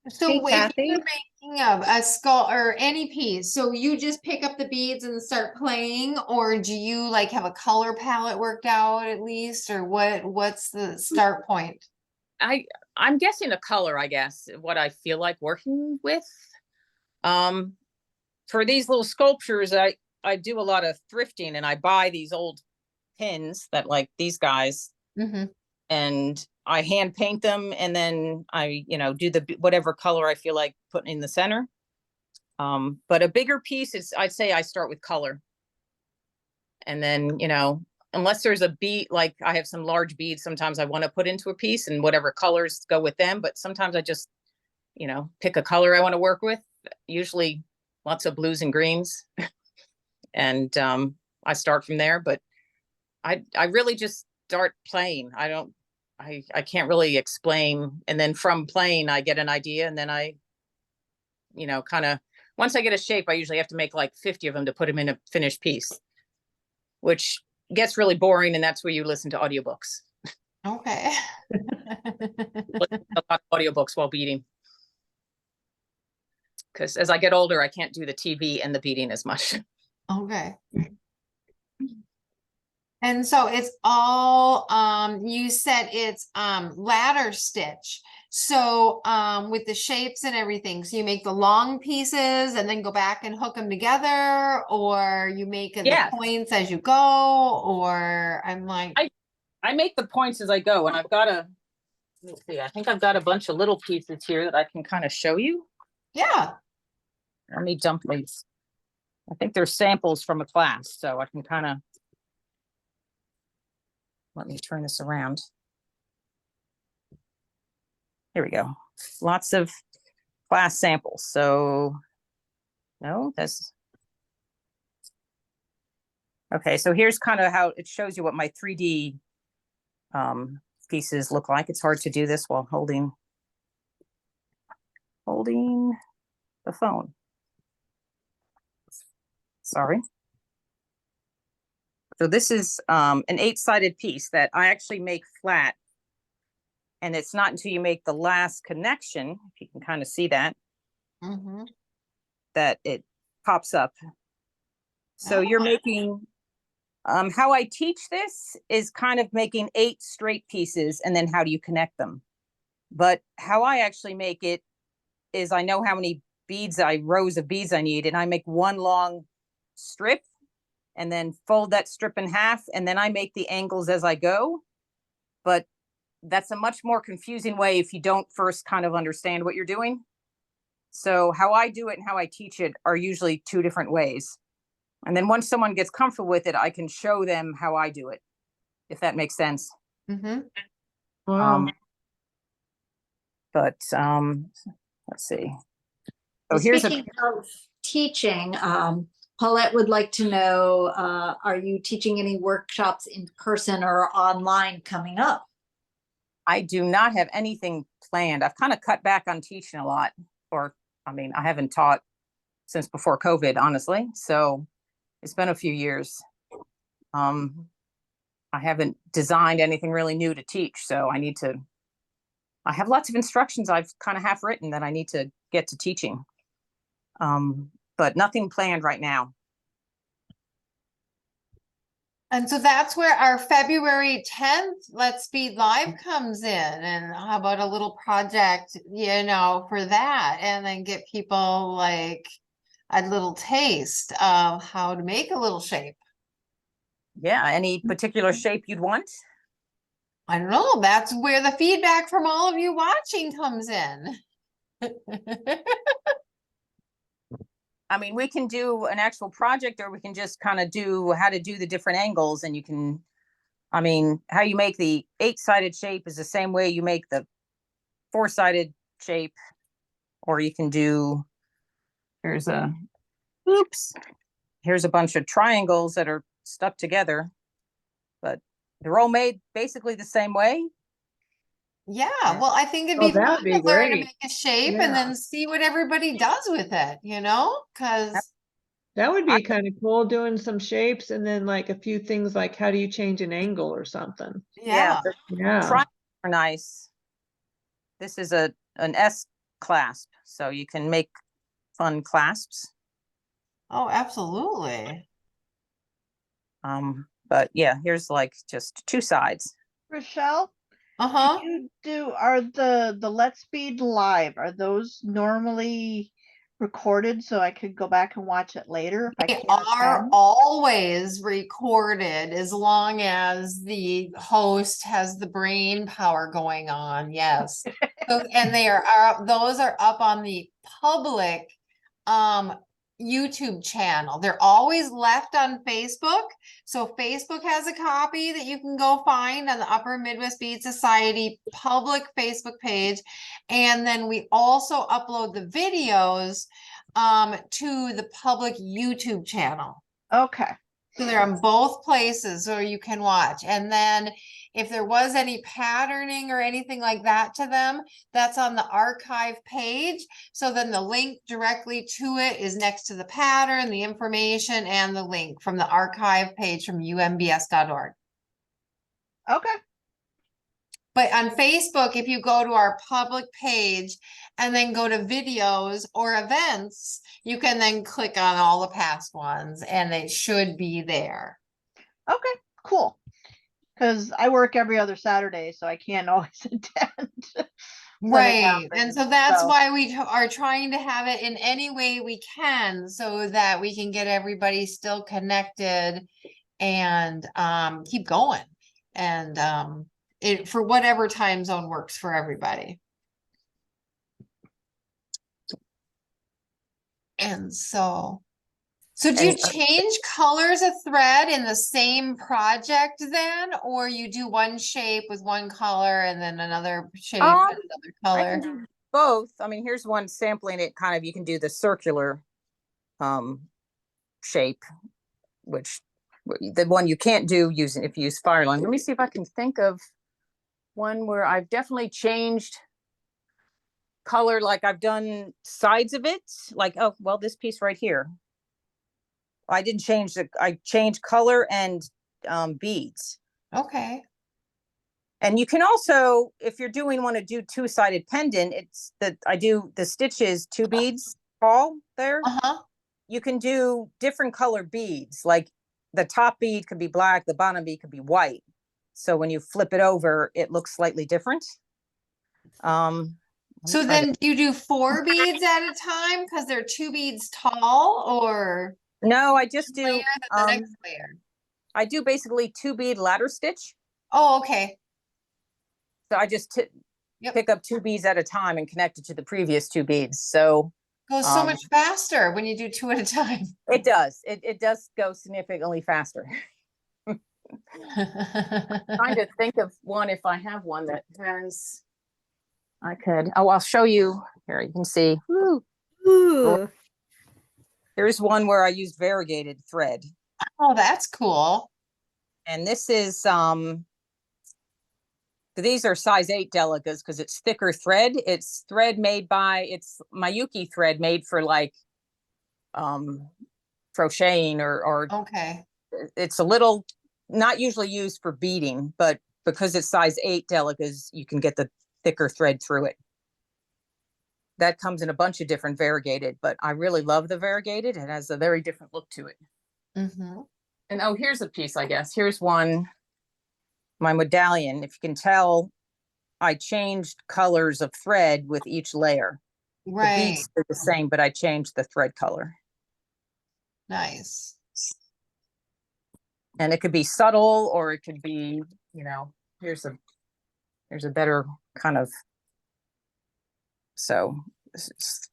[SPEAKER 1] So
[SPEAKER 6] Hey,
[SPEAKER 1] if
[SPEAKER 6] Kathy?
[SPEAKER 1] you're making a skull or any piece, so you just pick up the beads and start playing, or do you like have a color palette worked out at least, or what's the start point?
[SPEAKER 5] I'm guessing a color, I guess, what I feel like working with. For these little sculptures, I do a lot of thrifting, and I buy these old pins that like these guys,
[SPEAKER 1] Mm-hmm.
[SPEAKER 5] and I hand paint them, and then I, do the whatever color I feel like putting in the center. But a bigger piece is, I'd say I start with color. And then, unless there's a bead, like I have some large beads, sometimes I want to put into a piece and whatever colors go with them. But sometimes I just, pick a color I want to work with, usually lots of blues and greens. And I start from there, but I really just start playing. I can't really explain. And then from playing, I get an idea, and then I, kind of, once I get a shape, I usually have to make like 50 of them to put them in a finished piece, which gets really boring. And that's where you listen to audiobooks.
[SPEAKER 1] Okay.
[SPEAKER 5] Listen to a lot of audiobooks while beading. Because as I get older, I can't do the TV and the beading as much.
[SPEAKER 1] Okay. And so it's all, you said it's, ladder stitch. So, with the shapes and everything, so you make the long pieces and then go back and hook them together, or you make the points as you go, or I'm like.
[SPEAKER 5] I make the points as I go, and I've got let me see, I think I've got a bunch of little pieces here that I can kind of show you.
[SPEAKER 1] Yeah.
[SPEAKER 5] Let me dump these. I think they're samples from a class, so I can kind of, let me turn this around. Here we go. Lots of class samples. So, no, that's, okay. So here's kind of how it shows you what my 3D pieces look like. It's hard to do this while holding the phone. Sorry. So this is an 8-sided piece that I actually make flat. And it's not until you make the last connection, if you can kind of see that, that it pops up. So you're making, how I teach this is kind of making 8 straight pieces, and then how do you connect them? But how I actually make it is I know how many rows of beads I need, and I make one long strip and then fold that strip in half, and then I make the angles as I go. But that's a much more confusing way if you don't first kind of understand what you're doing. So how I do it and how I teach it are usually 2 different ways. And then once someone gets comfortable with it, I can show them how I do it, if that makes sense.
[SPEAKER 6] Wow.
[SPEAKER 5] But let's see.
[SPEAKER 4] So speaking of teaching, Paulette would like to know, are you teaching any workshops in person or online coming up?
[SPEAKER 5] I do not have anything planned. I've kind of cut back on teaching a lot, I haven't taught since before COVID, honestly. So it's been a few years. I haven't designed anything really new to teach. So I have lots of instructions I've kind of half written that I need to get to teaching. But nothing planned right now.
[SPEAKER 1] And so that's where our February 10th Let's Bead Live comes in. And how about a little project, for that, and then get people like a little taste of how to make a little shape.
[SPEAKER 5] Yeah, any particular shape you'd want?
[SPEAKER 1] I don't know. That's where the feedback from all of you watching comes in.
[SPEAKER 5] I mean, we can do an actual project, or we can just kind of do how to do the different angles, and you can, I mean, how you make the 8-sided shape is the same way you make the 4-sided shape, or you can do, here's a, oops, here's a bunch of triangles that are stuck together, but they're all made basically the same way.
[SPEAKER 1] Yeah, well, I think it'd
[SPEAKER 6] Oh,
[SPEAKER 1] be
[SPEAKER 6] that
[SPEAKER 1] fun
[SPEAKER 6] would be
[SPEAKER 1] to learn to
[SPEAKER 6] great.
[SPEAKER 1] make a shape
[SPEAKER 6] Yeah.
[SPEAKER 1] and then see what everybody does with it, you know? Cause
[SPEAKER 6] That would be kind of cool, doing some shapes and then like a few things like how do you change an angle or something?
[SPEAKER 1] yeah,
[SPEAKER 5] the
[SPEAKER 6] Yeah.
[SPEAKER 5] triangles are nice. This is an S clasp, so you can make fun clasps.
[SPEAKER 1] oh, absolutely.
[SPEAKER 5] But yeah, here's like just 2 sides.
[SPEAKER 8] Rochelle,
[SPEAKER 1] Uh-huh.
[SPEAKER 8] are the Let's Bead live, are those normally recorded so I could go back and watch it later if I
[SPEAKER 1] They
[SPEAKER 8] can't
[SPEAKER 1] are
[SPEAKER 8] attend?
[SPEAKER 1] always recorded as long as the host has the brain power going on. Yes. So, and they those are up on the public YouTube channel. They're always left on Facebook. So Facebook has a copy that you can go find on the Upper Midwest Bead Society public Facebook page. And then we also upload the videos to the public YouTube channel.
[SPEAKER 8] Okay.
[SPEAKER 1] So they're on both places or you can watch. And then if there was any patterning or anything like that to them, that's on the archive page. So then the link directly to it is next to the pattern, the information, and the link from the archive page from umbs.org.
[SPEAKER 8] Okay.
[SPEAKER 1] But on Facebook, if you go to our public page and then go to videos or events, you can then click on all the past ones and they should be there.
[SPEAKER 8] Okay, cool. Because I work every other Saturday, so I can't always attend. when it
[SPEAKER 1] Right. And
[SPEAKER 8] happens,
[SPEAKER 1] so that's
[SPEAKER 8] so.
[SPEAKER 1] why we are trying to have it in any way we can so that we can get everybody still connected and keep going. And it for whatever time zone works for everybody. And so do you
[SPEAKER 5] And,
[SPEAKER 1] change colors of thread in the same project then, or you do one shape with one color and then another shape
[SPEAKER 5] Um,
[SPEAKER 1] with another
[SPEAKER 5] I
[SPEAKER 1] color?
[SPEAKER 5] can do both. I mean, here's one sampling it kind of, you can do the circular shape, which the one you can't do using if you use Fireline. Let me see if I can think of one where I've definitely changed color, like I've done sides of it, like, oh, well, this piece right here. I didn't change I changed color and beads.
[SPEAKER 1] Okay.
[SPEAKER 5] And you can also, if you're want to do 2-sided pendant, it's that I do the stitches 2 beads tall there.
[SPEAKER 1] Uh-huh.
[SPEAKER 5] You can do different color beads, like the top bead could be black, the bottom bead could be white. So when you flip it over, it looks slightly different.
[SPEAKER 1] So then do you do 4 beads at a time because they're 2 beads tall, or
[SPEAKER 5] no, I just do
[SPEAKER 1] layer than the next layer?
[SPEAKER 5] I do basically 2 bead ladder stitch.
[SPEAKER 1] Oh, okay.
[SPEAKER 5] So I just
[SPEAKER 1] Yep.
[SPEAKER 5] pick up 2 beads at a time and connect it to the previous 2 beads. So
[SPEAKER 1] Goes so much faster when you do 2 at a time.
[SPEAKER 5] it does. It does go significantly faster. Trying to think of one if I have one that has. I could. Oh, I'll show you. Here you can see. Woo.
[SPEAKER 3] Ooh.
[SPEAKER 5] Here's one where I used variegated thread,
[SPEAKER 1] Oh, that's cool.
[SPEAKER 5] and this is these are size 8 delicas because it's thicker thread. It's thread made by it's Miyuki thread made for like crocheting or
[SPEAKER 1] Okay.
[SPEAKER 5] it's a little not usually used for beading, but because it's size 8 delicas, you can get the thicker thread through it. That comes in a bunch of different variegated, but I really love the variegated. It has a very different look to it.
[SPEAKER 1] Mm-hmm.
[SPEAKER 5] And oh, here's a piece, I guess. Here's one, my medallion. If you can tell, I changed colors of thread with each layer.
[SPEAKER 1] Right.
[SPEAKER 5] The beads are the same, but I changed the thread color.
[SPEAKER 1] Nice.
[SPEAKER 5] And it could be subtle or it could be, you know, here's a better kind of, so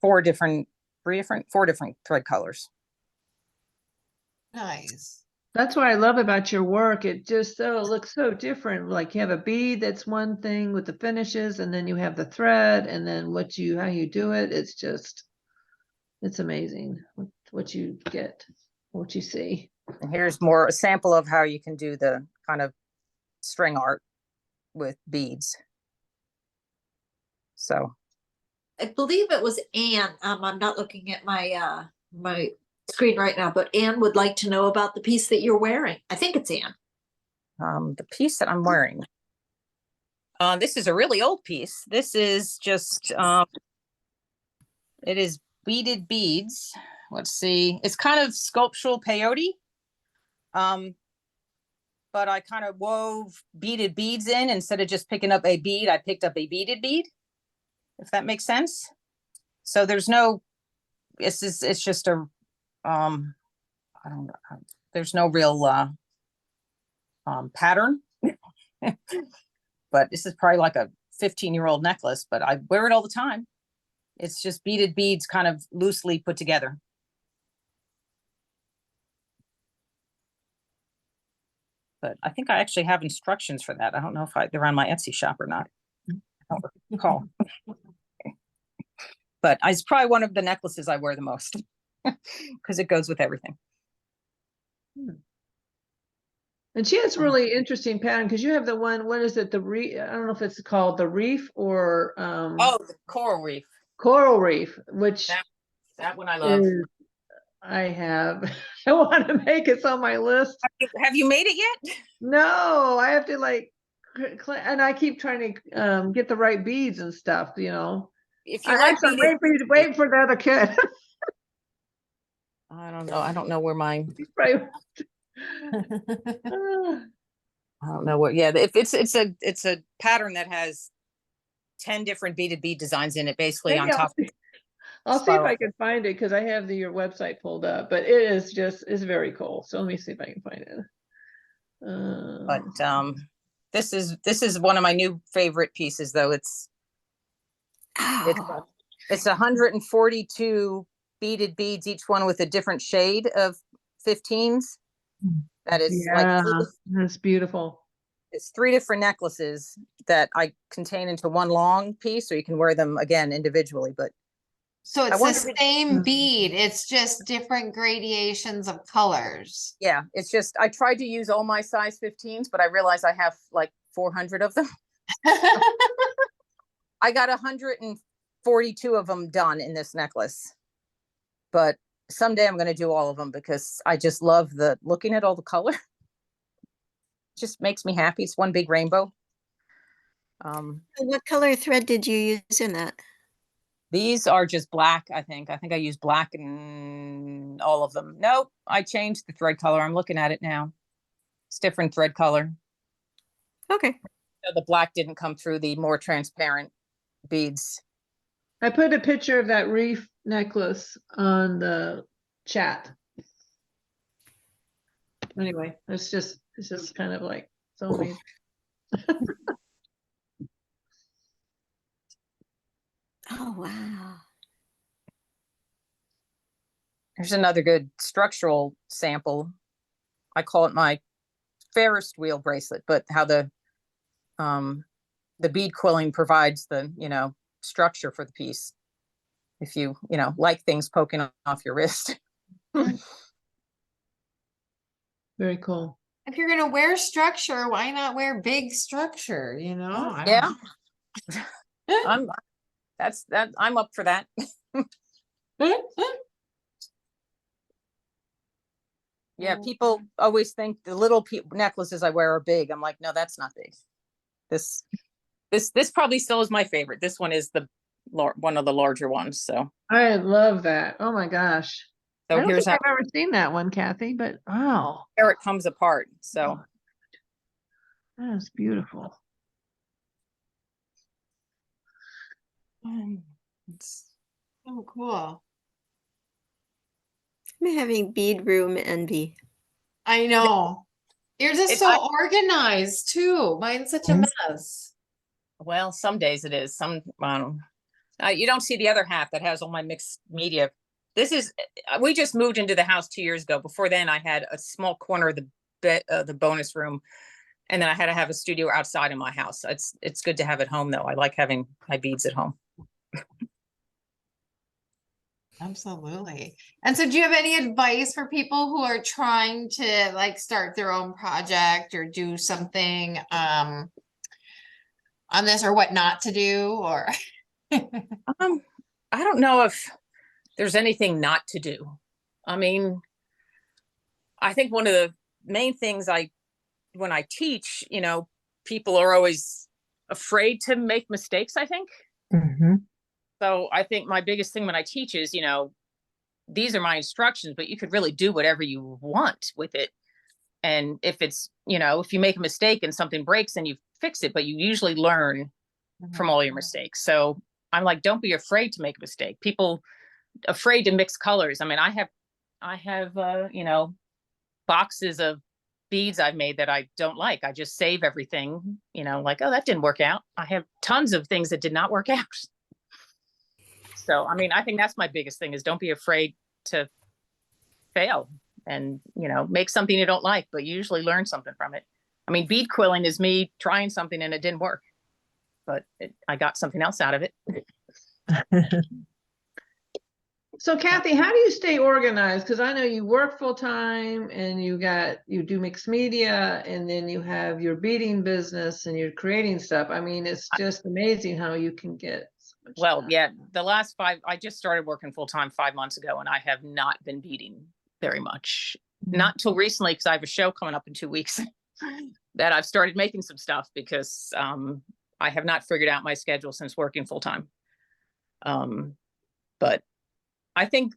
[SPEAKER 5] 4 different 4 different thread colors.
[SPEAKER 1] Nice.
[SPEAKER 6] That's what I love about your work. It just looks so different. Like you have a bead that's one thing with the finishes, and then you have the thread, and then how you do it. It's amazing what you get, what you see.
[SPEAKER 5] And here's a sample of how you can do the kind of string art with beads. So
[SPEAKER 4] I believe it was Anne. I'm not looking at my my screen right now, but Anne would like to know about the piece that you're wearing. I think it's Anne.
[SPEAKER 5] the piece that I'm wearing, this is a really old piece. This is just it is beaded beads. Let's see, it's kind of sculptural peyote, but I kind of wove beaded beads in. Instead of just picking up a bead, I picked up a beaded bead, if that makes sense. So there's no, it's just a I don't know, there's no real pattern. But this is probably like a 15-year-old necklace, but I wear it all the time. It's just beaded beads kind of loosely put together. But I think I actually have instructions for that. I don't know if they're on my Etsy shop or not. I don't recall. But it's probably one of the necklaces I wear the most because it goes with everything.
[SPEAKER 6] And she has really interesting pattern because you have the one, what is it? I don't know if it's called the reef or
[SPEAKER 5] Oh, the coral reef.
[SPEAKER 6] coral reef, which
[SPEAKER 5] that one I love.
[SPEAKER 6] I have. I want to make it's on my list.
[SPEAKER 5] Have you made it yet?
[SPEAKER 6] No, I have to and I keep trying to get the right beads and stuff, you know.
[SPEAKER 5] If you like
[SPEAKER 6] actually wait for the other kid.
[SPEAKER 5] I don't know. I don't know where mine.
[SPEAKER 6] Right.
[SPEAKER 5] I don't know what. Yeah, if it's a pattern that has 10 different beaded bead designs in it, basically on top.
[SPEAKER 6] I'll see if I can find it because I have your website pulled up, but it's very cool. So let me see if I can find it.
[SPEAKER 5] But this is one of my new favorite pieces, though. It's 142 beaded beads, each one with a different shade of 15s. That is
[SPEAKER 6] that's beautiful.
[SPEAKER 5] It's 3 different necklaces that I contain into one long piece, so you can wear them again individually. But
[SPEAKER 1] so it's the same bead, it's just different gradations of colors.
[SPEAKER 5] Yeah, it's just I tried to use all my size 15s, but I realized I have like 400 of them. I got 142 of them done in this necklace, but someday I'm going to do all of them because I just love looking at all the color. It just makes me happy. It's one big rainbow.
[SPEAKER 9] What color thread did you use in that?
[SPEAKER 5] These are just black, I think. I think I used black in all of them. Nope, I changed the thread color. I'm looking at it now. It's different thread color.
[SPEAKER 9] Okay.
[SPEAKER 5] So the black didn't come through the more transparent beads.
[SPEAKER 6] I put a picture of that reef necklace on the chat. Anyway, it's just kind of like so amazing.
[SPEAKER 9] Oh, wow.
[SPEAKER 5] There's another good structural sample. I call it my Ferris wheel bracelet, but how the bead quilling provides the, structure for the piece. If you like things poking off your wrist.
[SPEAKER 6] Very cool.
[SPEAKER 1] If you're gonna wear structure, why not wear big structure?
[SPEAKER 5] Yeah. I'm up for that. Yeah, people always think the little necklaces I wear are big. I'm like, no, that's not big. This probably still is my favorite. This one is one of the larger ones. So
[SPEAKER 6] I love that. Oh my gosh.
[SPEAKER 5] So
[SPEAKER 6] I don't
[SPEAKER 5] here's
[SPEAKER 6] think I've ever seen that one, Kathy, but wow.
[SPEAKER 5] There it comes apart. So
[SPEAKER 6] that's beautiful.
[SPEAKER 1] It's so cool.
[SPEAKER 9] I'm having bead room envy.
[SPEAKER 1] I know. You're just so organized too. Mine's such a mess.
[SPEAKER 5] Well, some days it is. Some you don't see the other half that has all my mixed media this is, we just moved into the house 2 years ago. Before then I had a small corner of the bonus room. And then I had to have a studio outside of my house. It's good to have at home though. I like having my beads at home.
[SPEAKER 1] Absolutely. And so do you have any advice for people who are trying to like start their own project or do something on this, or what not to do, or
[SPEAKER 5] I don't know if there's anything not to do. I mean, I think one of the main things when I teach, you know, people are always afraid to make mistakes, I think. So I think my biggest thing when I teach is, you know, these are my instructions, but you could really do whatever you want with it. And if it's, you know, if you make a mistake and something breaks, then you fix it, but you usually learn from all your mistakes. So I'm like, don't be afraid to make a mistake. People afraid to mix colors. I mean, I have you know, boxes of beads I've made that I don't like. I just save everything, you know, like, oh, that didn't work out. I have tons of things that did not work out. So, I mean, I think that's my biggest thing is don't be afraid to fail and, you know, make something you don't like, but you usually learn something from it. I mean, bead quilling is me trying something and it didn't work, but I got something else out of it.
[SPEAKER 6] So Kathy, how do you stay organized? Because I know you work full time and you do mixed media and then you have your beading business and you're creating stuff. I mean, it's just amazing how you can get so much
[SPEAKER 5] Well,
[SPEAKER 6] done.
[SPEAKER 5] yeah, the last I just started working full time 5 months ago and I have not been beading very much. Not till recently, because I have a show coming up in 2 weeks that I've started making some stuff because I have not figured out my schedule since working full time. But I think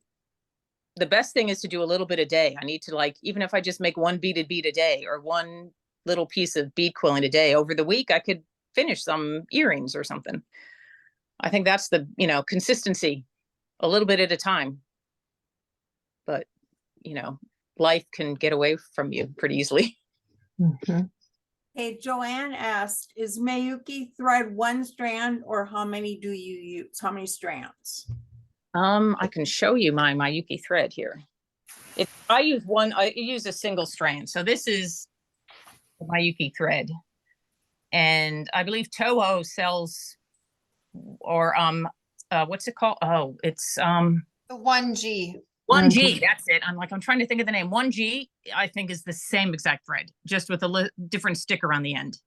[SPEAKER 5] the best thing is to do a little bit a day. I need to, like, even if I just make one beaded bead a day or one little piece of bead quilling a day, over the week, I could finish some earrings or something. I think that's the, you know, consistency, a little bit at a time. But, you know, life can get away from you pretty easily.
[SPEAKER 10] Hey, Joanne asked, is Mayuki thread one strand or how many do you use? How many strands?
[SPEAKER 5] I can show you my Mayuki thread here. I use a single strand. So this is the Mayuki thread. And I believe Toho sells, or what's it called? Oh, it's
[SPEAKER 1] the 1G.
[SPEAKER 5] 1G, that's it. I'm trying to think of the name. 1G, I think, is the same exact thread, just with a different sticker on the end.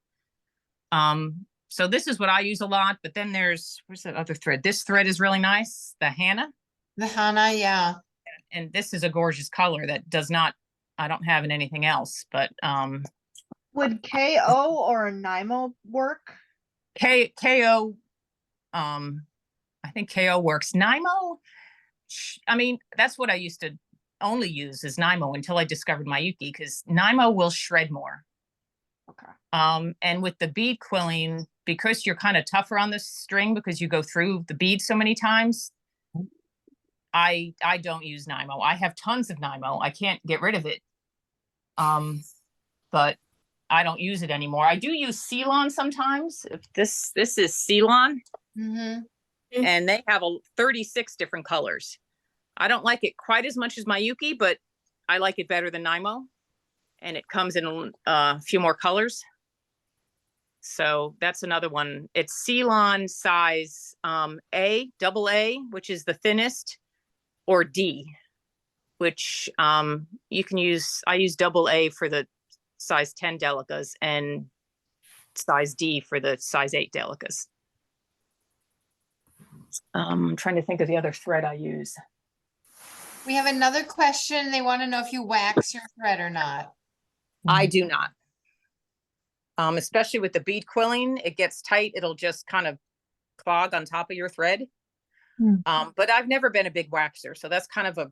[SPEAKER 5] So this is what I use a lot, but then where's that other thread? This thread is really nice, the Hannah.
[SPEAKER 1] The Hannah, yeah.
[SPEAKER 5] And this is a gorgeous color that I don't have in anything else, but
[SPEAKER 8] Would KO or Nymo work?
[SPEAKER 5] KO, I think KO works. Nymo, I mean, that's what I used to only use is Nymo until I discovered Mayuki, because Nymo will shred more.
[SPEAKER 8] Okay.
[SPEAKER 5] And with the bead quilling, because you're kind of tougher on the string because you go through the bead so many times, I don't use Nymo. I have tons of Nymo. I can't get rid of it. But I don't use it anymore. I do use Ceylon sometimes. If this is Ceylon. And they have 36 different colors. I don't like it quite as much as Mayuki, but I like it better than Nymo. And it comes in a few more colors. So that's another one. It's Ceylon size A, double A, which is the thinnest, or D, which you can use. I use double A for the size 10 delicas and size D for the size 8 delicas. I'm trying to think of the other thread I use.
[SPEAKER 1] We have another question. They want to know if you wax your thread or not.
[SPEAKER 5] I do not. Especially with the bead quilling, it gets tight. It'll just kind of clog on top of your thread. But I've never been a big waxer. So that's kind of a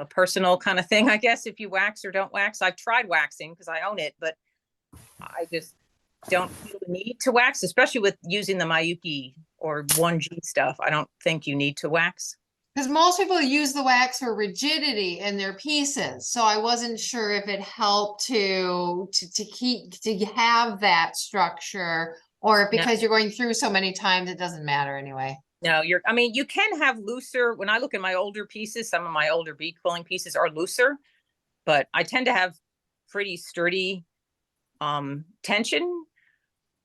[SPEAKER 5] personal kind of thing, I guess, if you wax or don't wax. I've tried waxing because I own it, but I just don't feel the need to wax, especially with using the Mayuki or 1G stuff. I don't think you need to wax.
[SPEAKER 1] Because most people use the wax for rigidity in their pieces. So I wasn't sure if it helped to have that structure, or because you're going through so many times, it doesn't matter anyway.
[SPEAKER 5] No, I mean, you can have looser, when I look at my older pieces, some of my older bead quilling pieces are looser, but I tend to have pretty sturdy tension.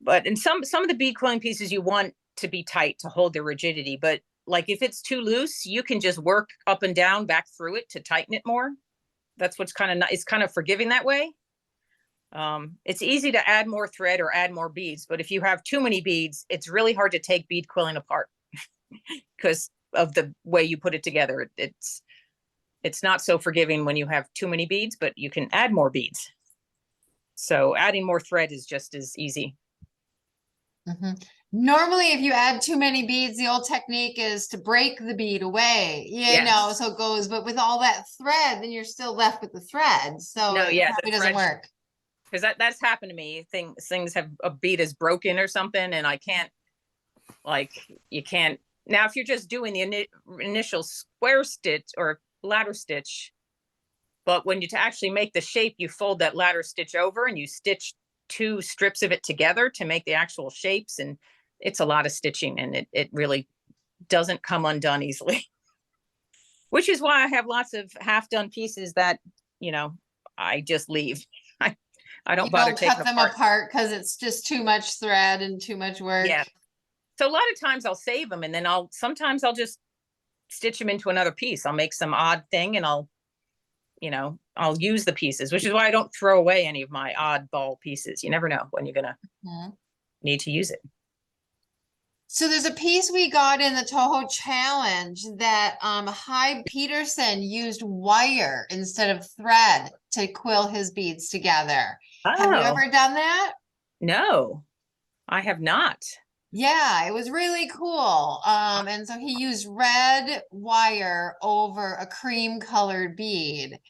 [SPEAKER 5] But in some of the bead quilling pieces, you want to be tight to hold the rigidity. But like if it's too loose, you can just work up and down back through it to tighten it more. That's what's kind of nice. It's kind of forgiving that way. It's easy to add more thread or add more beads, but if you have too many beads, it's really hard to take bead quilling apart because of the way you put it together. It's not so forgiving when you have too many beads, but you can add more beads. So adding more thread is just as easy.
[SPEAKER 1] Normally, if you add too many beads, the old technique is to break the bead away, you know, so it goes, but with all that thread, then you're still left with the thread. So
[SPEAKER 5] No,
[SPEAKER 1] it probably doesn't work.
[SPEAKER 5] Because that's happened to me. Things have a bead is broken or something, and I can't, like, you can't. Now, if you're just doing the initial square stitch or ladder stitch, but when you to actually make the shape, you fold that ladder stitch over and you stitch 2 strips of it together to make the actual shapes. And it's a lot of stitching, and it really doesn't come undone easily. Which is why I have lots of half-done pieces that, you know, I just leave. I don't bother taking
[SPEAKER 1] cut them apart because it's just too much thread and too much work.
[SPEAKER 5] Yeah. So a lot of times I'll save them, and then sometimes I'll just stitch them into another piece. I'll make some odd thing and I'll use the pieces, which is why I don't throw away any of my oddball pieces. You never know when you're gonna need to use it.
[SPEAKER 1] So there's a piece we got in the Toho Challenge that Hyde Peterson used wire instead of thread to quill his beads together. Have you ever done that?
[SPEAKER 5] No, I have not.
[SPEAKER 1] Yeah, it was really cool. And so he used red wire over a cream colored bead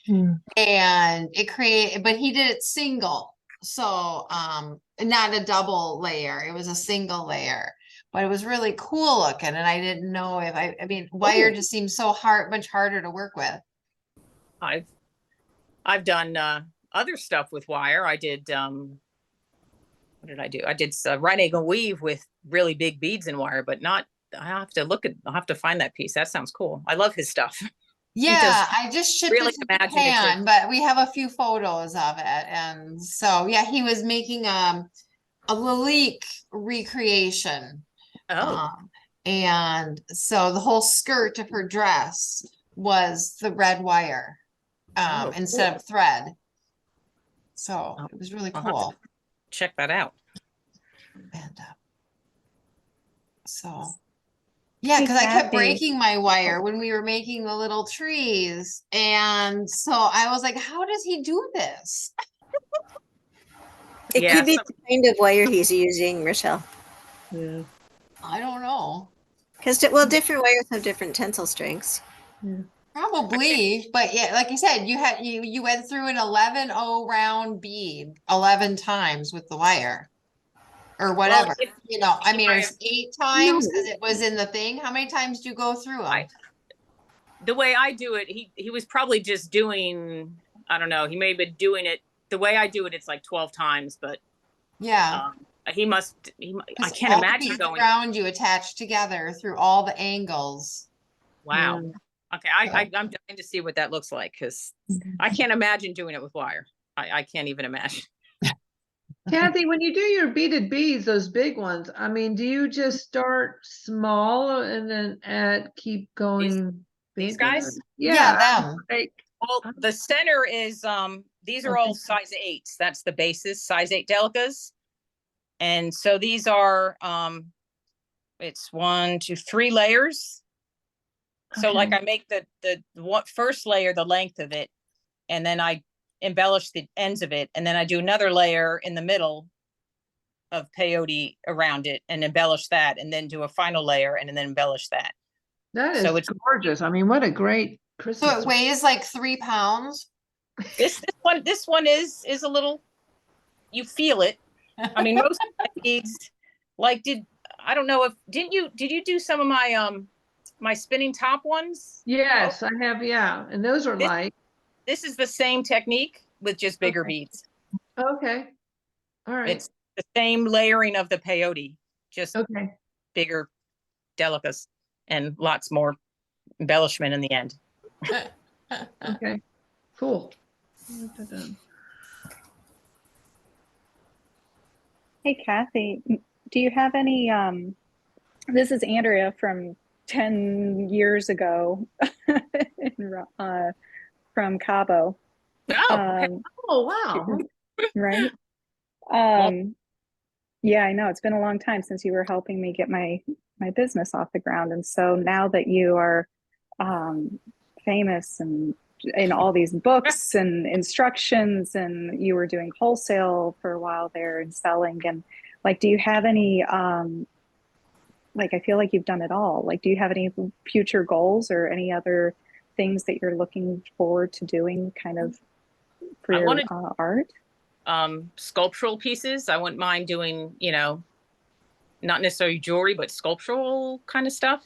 [SPEAKER 1] and it created, but he did it single. So not a double layer, it was a single layer. But it was really cool looking, and I didn't know if I mean, wire just seems so much harder to work with.
[SPEAKER 5] I've done other stuff with wire. I did what did I do? I did right angle weave with really big beads in wire, but not. I'll have to find that piece. That sounds cool. I love his stuff.
[SPEAKER 1] Yeah, I just shipped
[SPEAKER 5] really
[SPEAKER 1] it to Japan, but we have a few photos of it, and so yeah, he was making a Lalique recreation. And so the whole skirt of her dress was the red wire instead of thread. So it was really cool.
[SPEAKER 5] Check that out.
[SPEAKER 1] And so yeah, because I kept breaking my wire when we were making the little trees. And so I was like, how does he do this?
[SPEAKER 9] It could be the kind of wire he's using, Rochelle.
[SPEAKER 6] Yeah.
[SPEAKER 1] I don't know.
[SPEAKER 9] Because, different wires have different tensile strengths.
[SPEAKER 1] Probably, but yeah, like you said, you went through an 11-0 round bead 11 times with the wire. Or whatever, I mean, there's 8 times because it was in the thing. How many times do you go through them?
[SPEAKER 5] The way I do it, he was probably just doing, I don't know, he may have been doing it the way I do it. It's like 12 times, but
[SPEAKER 1] yeah,
[SPEAKER 5] I can't imagine going
[SPEAKER 1] around you attached together through all the angles.
[SPEAKER 5] Wow. Okay, I'm dying to see what that looks like because I can't imagine doing it with wire. I can't even imagine.
[SPEAKER 6] Kathy, when you do your beaded beads, those big ones, I mean, do you just start small and then keep going
[SPEAKER 5] These
[SPEAKER 6] bigger?
[SPEAKER 5] guys?
[SPEAKER 1] Yeah, them.
[SPEAKER 5] Well, the center is these are all size 8s. That's the basis, size 8 delicas. And so these are it's 1, 2, 3 layers. So like I make the first layer, the length of it, and then I embellish the ends of it, and then I do another layer in the middle of peyote around it and embellish that, and then do a final layer and then embellish that.
[SPEAKER 6] That is gorgeous. I mean, what a great Christmas.
[SPEAKER 1] So it weighs like 3 pounds.
[SPEAKER 5] This one is a little, you feel it. I mean, most of these, like, did you do some of my my spinning top ones?
[SPEAKER 6] Yes, I have. Yeah. And those are light.
[SPEAKER 5] This is the same technique with just bigger beads.
[SPEAKER 6] Okay. All right.
[SPEAKER 5] It's the same layering of the peyote, just bigger delicas and lots more embellishment in the end.
[SPEAKER 6] Okay, cool. Write that down.
[SPEAKER 11] Hey, Kathy, do you have any, this is Andrea from 10 years ago from Cabo.
[SPEAKER 5] Oh, okay.
[SPEAKER 6] Oh, wow.
[SPEAKER 11] Right? Yeah, I know. It's been a long time since you were helping me get my business off the ground. And so now that you are famous and in all these books and instructions, and you were doing wholesale for a while there and selling, and like, do you have any like, I feel like you've done it all. Like, do you have any future goals or any other things that you're looking forward to doing kind of for
[SPEAKER 5] I
[SPEAKER 11] your
[SPEAKER 5] wanted
[SPEAKER 11] art?
[SPEAKER 5] sculptural pieces. I wouldn't mind doing, you know, not necessarily jewelry, but sculptural kind of stuff.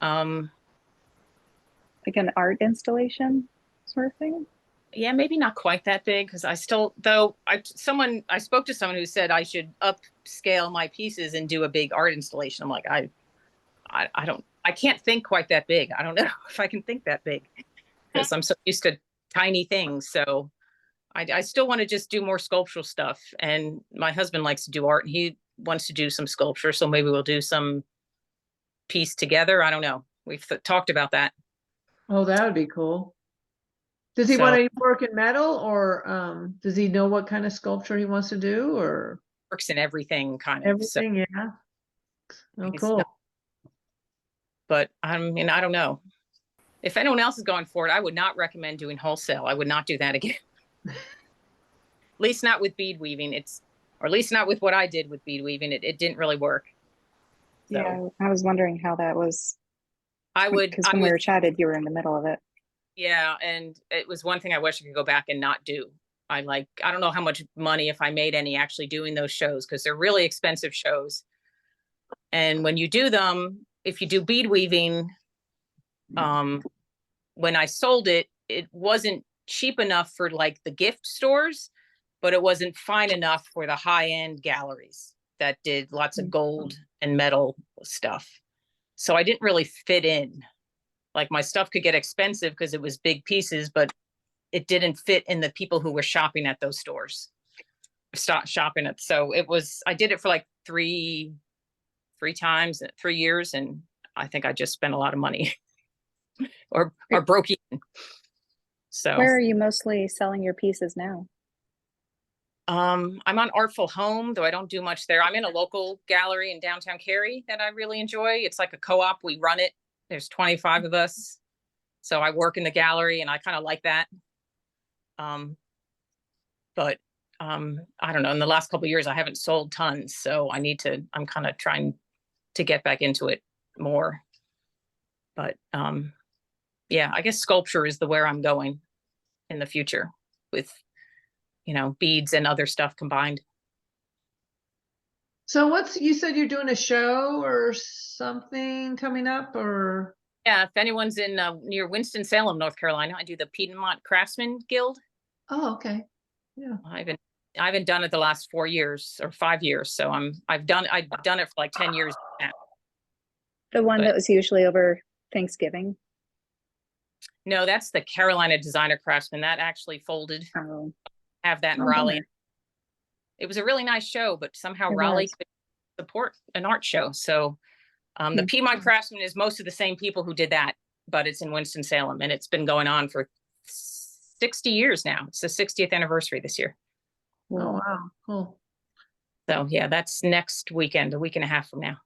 [SPEAKER 11] Like an art installation sort of thing?
[SPEAKER 5] Yeah, maybe not quite that big, because I still, though, I spoke to someone who said I should upscale my pieces and do a big art installation. I'm like, I can't think quite that big. I don't know if I can think that big, because I'm so used to tiny things. So I still want to just do more sculptural stuff. And my husband likes to do art, and he wants to do some sculpture. So maybe we'll do some piece together. I don't know. We've talked about that.
[SPEAKER 6] Oh, that would be cool. Does he
[SPEAKER 5] So-
[SPEAKER 6] want to work in metal, or does he know what kind of sculpture he wants to do, or
[SPEAKER 5] Works in everything kind of.
[SPEAKER 6] everything? Yeah. Oh,
[SPEAKER 5] He's
[SPEAKER 6] cool.
[SPEAKER 5] not- But I mean, I don't know. If anyone else is going for it, I would not recommend doing wholesale. I would not do that again. At least not with bead weaving. Or at least not with what I did with bead weaving. It didn't really work. So
[SPEAKER 11] Yeah, I was wondering how that was.
[SPEAKER 5] I would,
[SPEAKER 11] Because when we were chatted, you were in the middle of it.
[SPEAKER 5] yeah. And it was one thing I wish I could go back and not do. I don't know how much money, if I made any, actually doing those shows, because they're really expensive shows. And when you do them, if you do bead weaving, when I sold it, it wasn't cheap enough for like the gift stores, but it wasn't fine enough for the high-end galleries that did lots of gold and metal stuff. So I didn't really fit in. Like, my stuff could get expensive because it was big pieces, but it didn't fit in the people who were shopping at those stores. Stop shopping at. So I did it for like three times, 3 years. And I think I just spent a lot of money or broke even. So
[SPEAKER 11] Where are you mostly selling your pieces now?
[SPEAKER 5] I'm on Artful Home, though I don't do much there. I'm in a local gallery in downtown Cary that I really enjoy. It's like a co-op. We run it. There's 25 of us. So I work in the gallery, and I kind of like that. But I don't know. In the last couple of years, I haven't sold tons. So I'm kind of trying to get back into it more. But yeah, I guess sculpture is where I'm going in the future with, you know, beads and other stuff combined.
[SPEAKER 6] So you said you're doing a show or something coming up, or?
[SPEAKER 5] Yeah, if anyone's in near Winston-Salem, North Carolina, I do the Piedmont Craftsman Guild.
[SPEAKER 6] Oh, okay. Yeah.
[SPEAKER 5] I haven't done it the last 4 years or 5 years. So I've done it for like 10 years now.
[SPEAKER 11] The one that was usually over Thanksgiving.
[SPEAKER 5] No, that's the Carolina Designer Craftsman. That actually folded.
[SPEAKER 11] Oh.
[SPEAKER 5] Have that in Raleigh. It was a really nice show, but somehow Raleigh could support an art show. So the Piedmont Craftsman is most of the same people who did that, but it's in Winston-Salem, and it's been going on for 60 years now. It's the 60th anniversary this year.
[SPEAKER 6] Oh, wow. Cool.
[SPEAKER 5] So yeah, that's next weekend, a week and a half from now.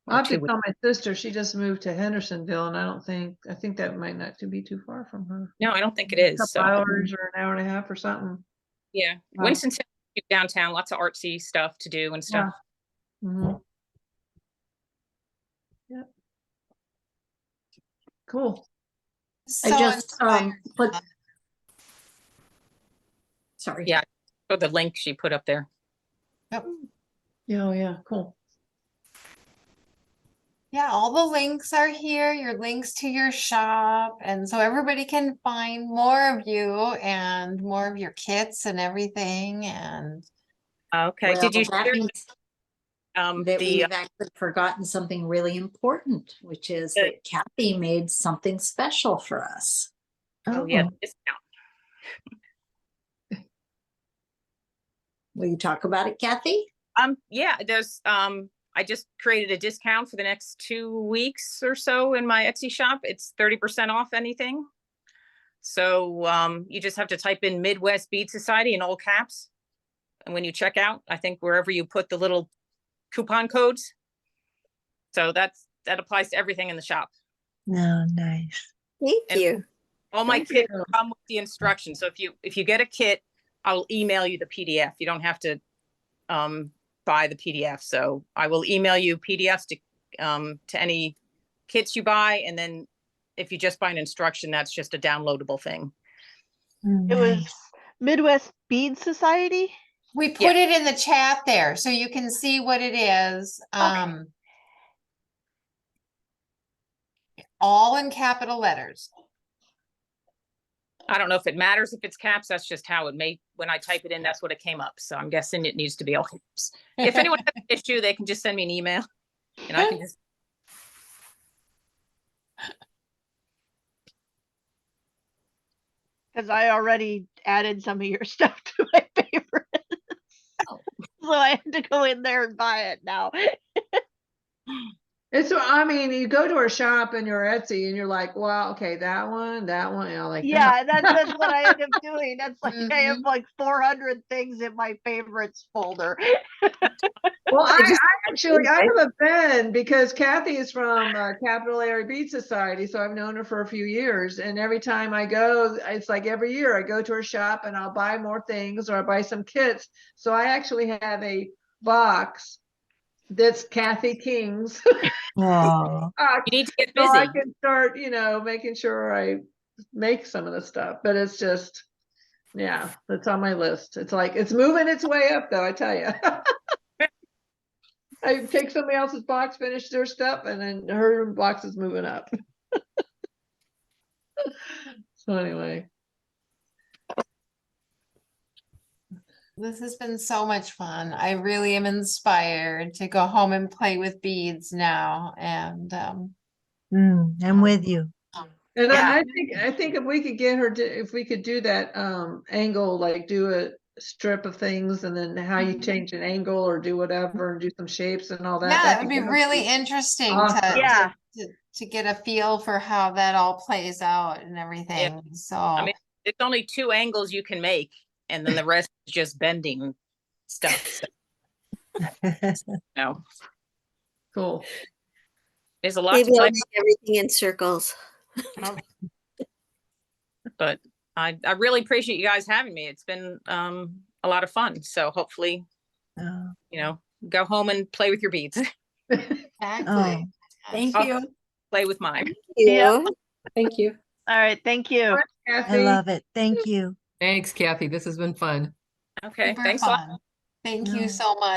[SPEAKER 6] I'll have to tell my sister. She just moved to Hendersonville, and I think that might not be too far from her.
[SPEAKER 5] No, I don't think it is.
[SPEAKER 6] A couple hours or an hour and a half or something.
[SPEAKER 5] Yeah. Winston-Salem downtown, lots of artsy stuff to do and stuff.
[SPEAKER 6] Yeah. Mm-hmm. Yep. Cool.
[SPEAKER 1] So
[SPEAKER 4] I just
[SPEAKER 1] inspired.
[SPEAKER 4] put. Sorry.
[SPEAKER 5] Yeah. Oh, the link she put up there.
[SPEAKER 1] Yep.
[SPEAKER 6] Oh, yeah. Cool.
[SPEAKER 1] Yeah, all the links are here, your links to your shop. And so everybody can find more of you and more of your kits and everything. And
[SPEAKER 5] Okay.
[SPEAKER 4] Well,
[SPEAKER 5] Did you
[SPEAKER 4] that
[SPEAKER 5] share?
[SPEAKER 4] means that we've actually forgotten something really important, which is that Kathy made something special for us.
[SPEAKER 5] oh yeah, discount.
[SPEAKER 4] Will you talk about it, Kathy?
[SPEAKER 5] Yeah, there's I just created a discount for the next 2 weeks or so in my Etsy shop. It's 30% off anything. So you just have to type in Midwest Bead Society in all caps. And when you check out, I think wherever you put the little coupon codes. So that applies to everything in the shop.
[SPEAKER 7] No, nice.
[SPEAKER 9] Thank
[SPEAKER 5] And
[SPEAKER 9] you.
[SPEAKER 5] all my
[SPEAKER 6] Thank
[SPEAKER 5] kits
[SPEAKER 6] you.
[SPEAKER 5] come with the instructions. So if you get a kit, I'll email you the PDF. You don't have to buy the PDF. So I will email you PDFs to any kits you buy, and then if you just buy an instruction, that's just a downloadable thing.
[SPEAKER 8] It was Midwest Bead Society.
[SPEAKER 1] We put it in the chat there, so you can see what it is. All in capital letters.
[SPEAKER 5] I don't know if it matters if it's caps. That's just how it made, when I type it in, that's what it came up. So I'm guessing it needs to be all caps. If anyone has an issue, they can just send me an email and I can just.
[SPEAKER 8] Because I already added some of your stuff to my favorites. So I have to go in there and buy it now.
[SPEAKER 6] It's, I mean, you go to her shop and you're Etsy and you're like, well, okay, that one, you know, like
[SPEAKER 8] Yeah,
[SPEAKER 6] that.
[SPEAKER 8] that's what I end up doing. That's like I have like 400 things in my favorites folder.
[SPEAKER 6] Well, I haven't been because Kathy is from Capital Area Bead Society, so I've known her for a few years. And every time I go, it's like every year I go to her shop and I'll buy more things or I'll buy some kits. So I actually have a box that's Kathy King's.
[SPEAKER 7] Oh,
[SPEAKER 5] You need to get
[SPEAKER 6] So I
[SPEAKER 5] busy.
[SPEAKER 6] can start, you know, making sure I make some of the stuff. But it's just, yeah, that's on my list. It's like it's moving its way up, though. I tell you. I take somebody else's box, finish their stuff, and then her box is moving up. So anyway,
[SPEAKER 1] This has been so much fun. I really am inspired to go home and play with beads now. And
[SPEAKER 7] I'm with you.
[SPEAKER 6] and
[SPEAKER 1] Yeah.
[SPEAKER 6] I think if we could get her to, if we could do that angle, like do a strip of things, and then how you change an angle or do whatever, and do some shapes and all that.
[SPEAKER 1] yeah,
[SPEAKER 6] that
[SPEAKER 1] it would
[SPEAKER 6] could
[SPEAKER 1] be
[SPEAKER 6] be
[SPEAKER 1] really interesting
[SPEAKER 6] awesome.
[SPEAKER 8] Yeah.
[SPEAKER 1] to get a feel for how that all plays out and everything. So
[SPEAKER 5] I mean, it's only 2 angles you can make, and then the rest is just bending stuff. So, no,
[SPEAKER 6] Cool.
[SPEAKER 5] there's a lot
[SPEAKER 9] Maybe
[SPEAKER 5] to
[SPEAKER 9] I'll
[SPEAKER 5] play,
[SPEAKER 9] make everything in circles.
[SPEAKER 5] but I really appreciate you guys having me. It's been a lot of fun. So hopefully,
[SPEAKER 7] Oh,
[SPEAKER 5] you know, go home and play with your beads.
[SPEAKER 1] exactly.
[SPEAKER 7] oh.
[SPEAKER 10] Thank
[SPEAKER 5] I'll
[SPEAKER 10] you.
[SPEAKER 5] play with mine.
[SPEAKER 9] Yeah.
[SPEAKER 4] Thank you.
[SPEAKER 8] All right, thank you.
[SPEAKER 7] I
[SPEAKER 6] Kathy.
[SPEAKER 7] love it. Thank you.
[SPEAKER 2] Thanks, Kathy. This has been fun.
[SPEAKER 5] Okay,
[SPEAKER 1] Super
[SPEAKER 5] thanks a lot.
[SPEAKER 1] fun. Thank
[SPEAKER 7] No.
[SPEAKER 1] you so much.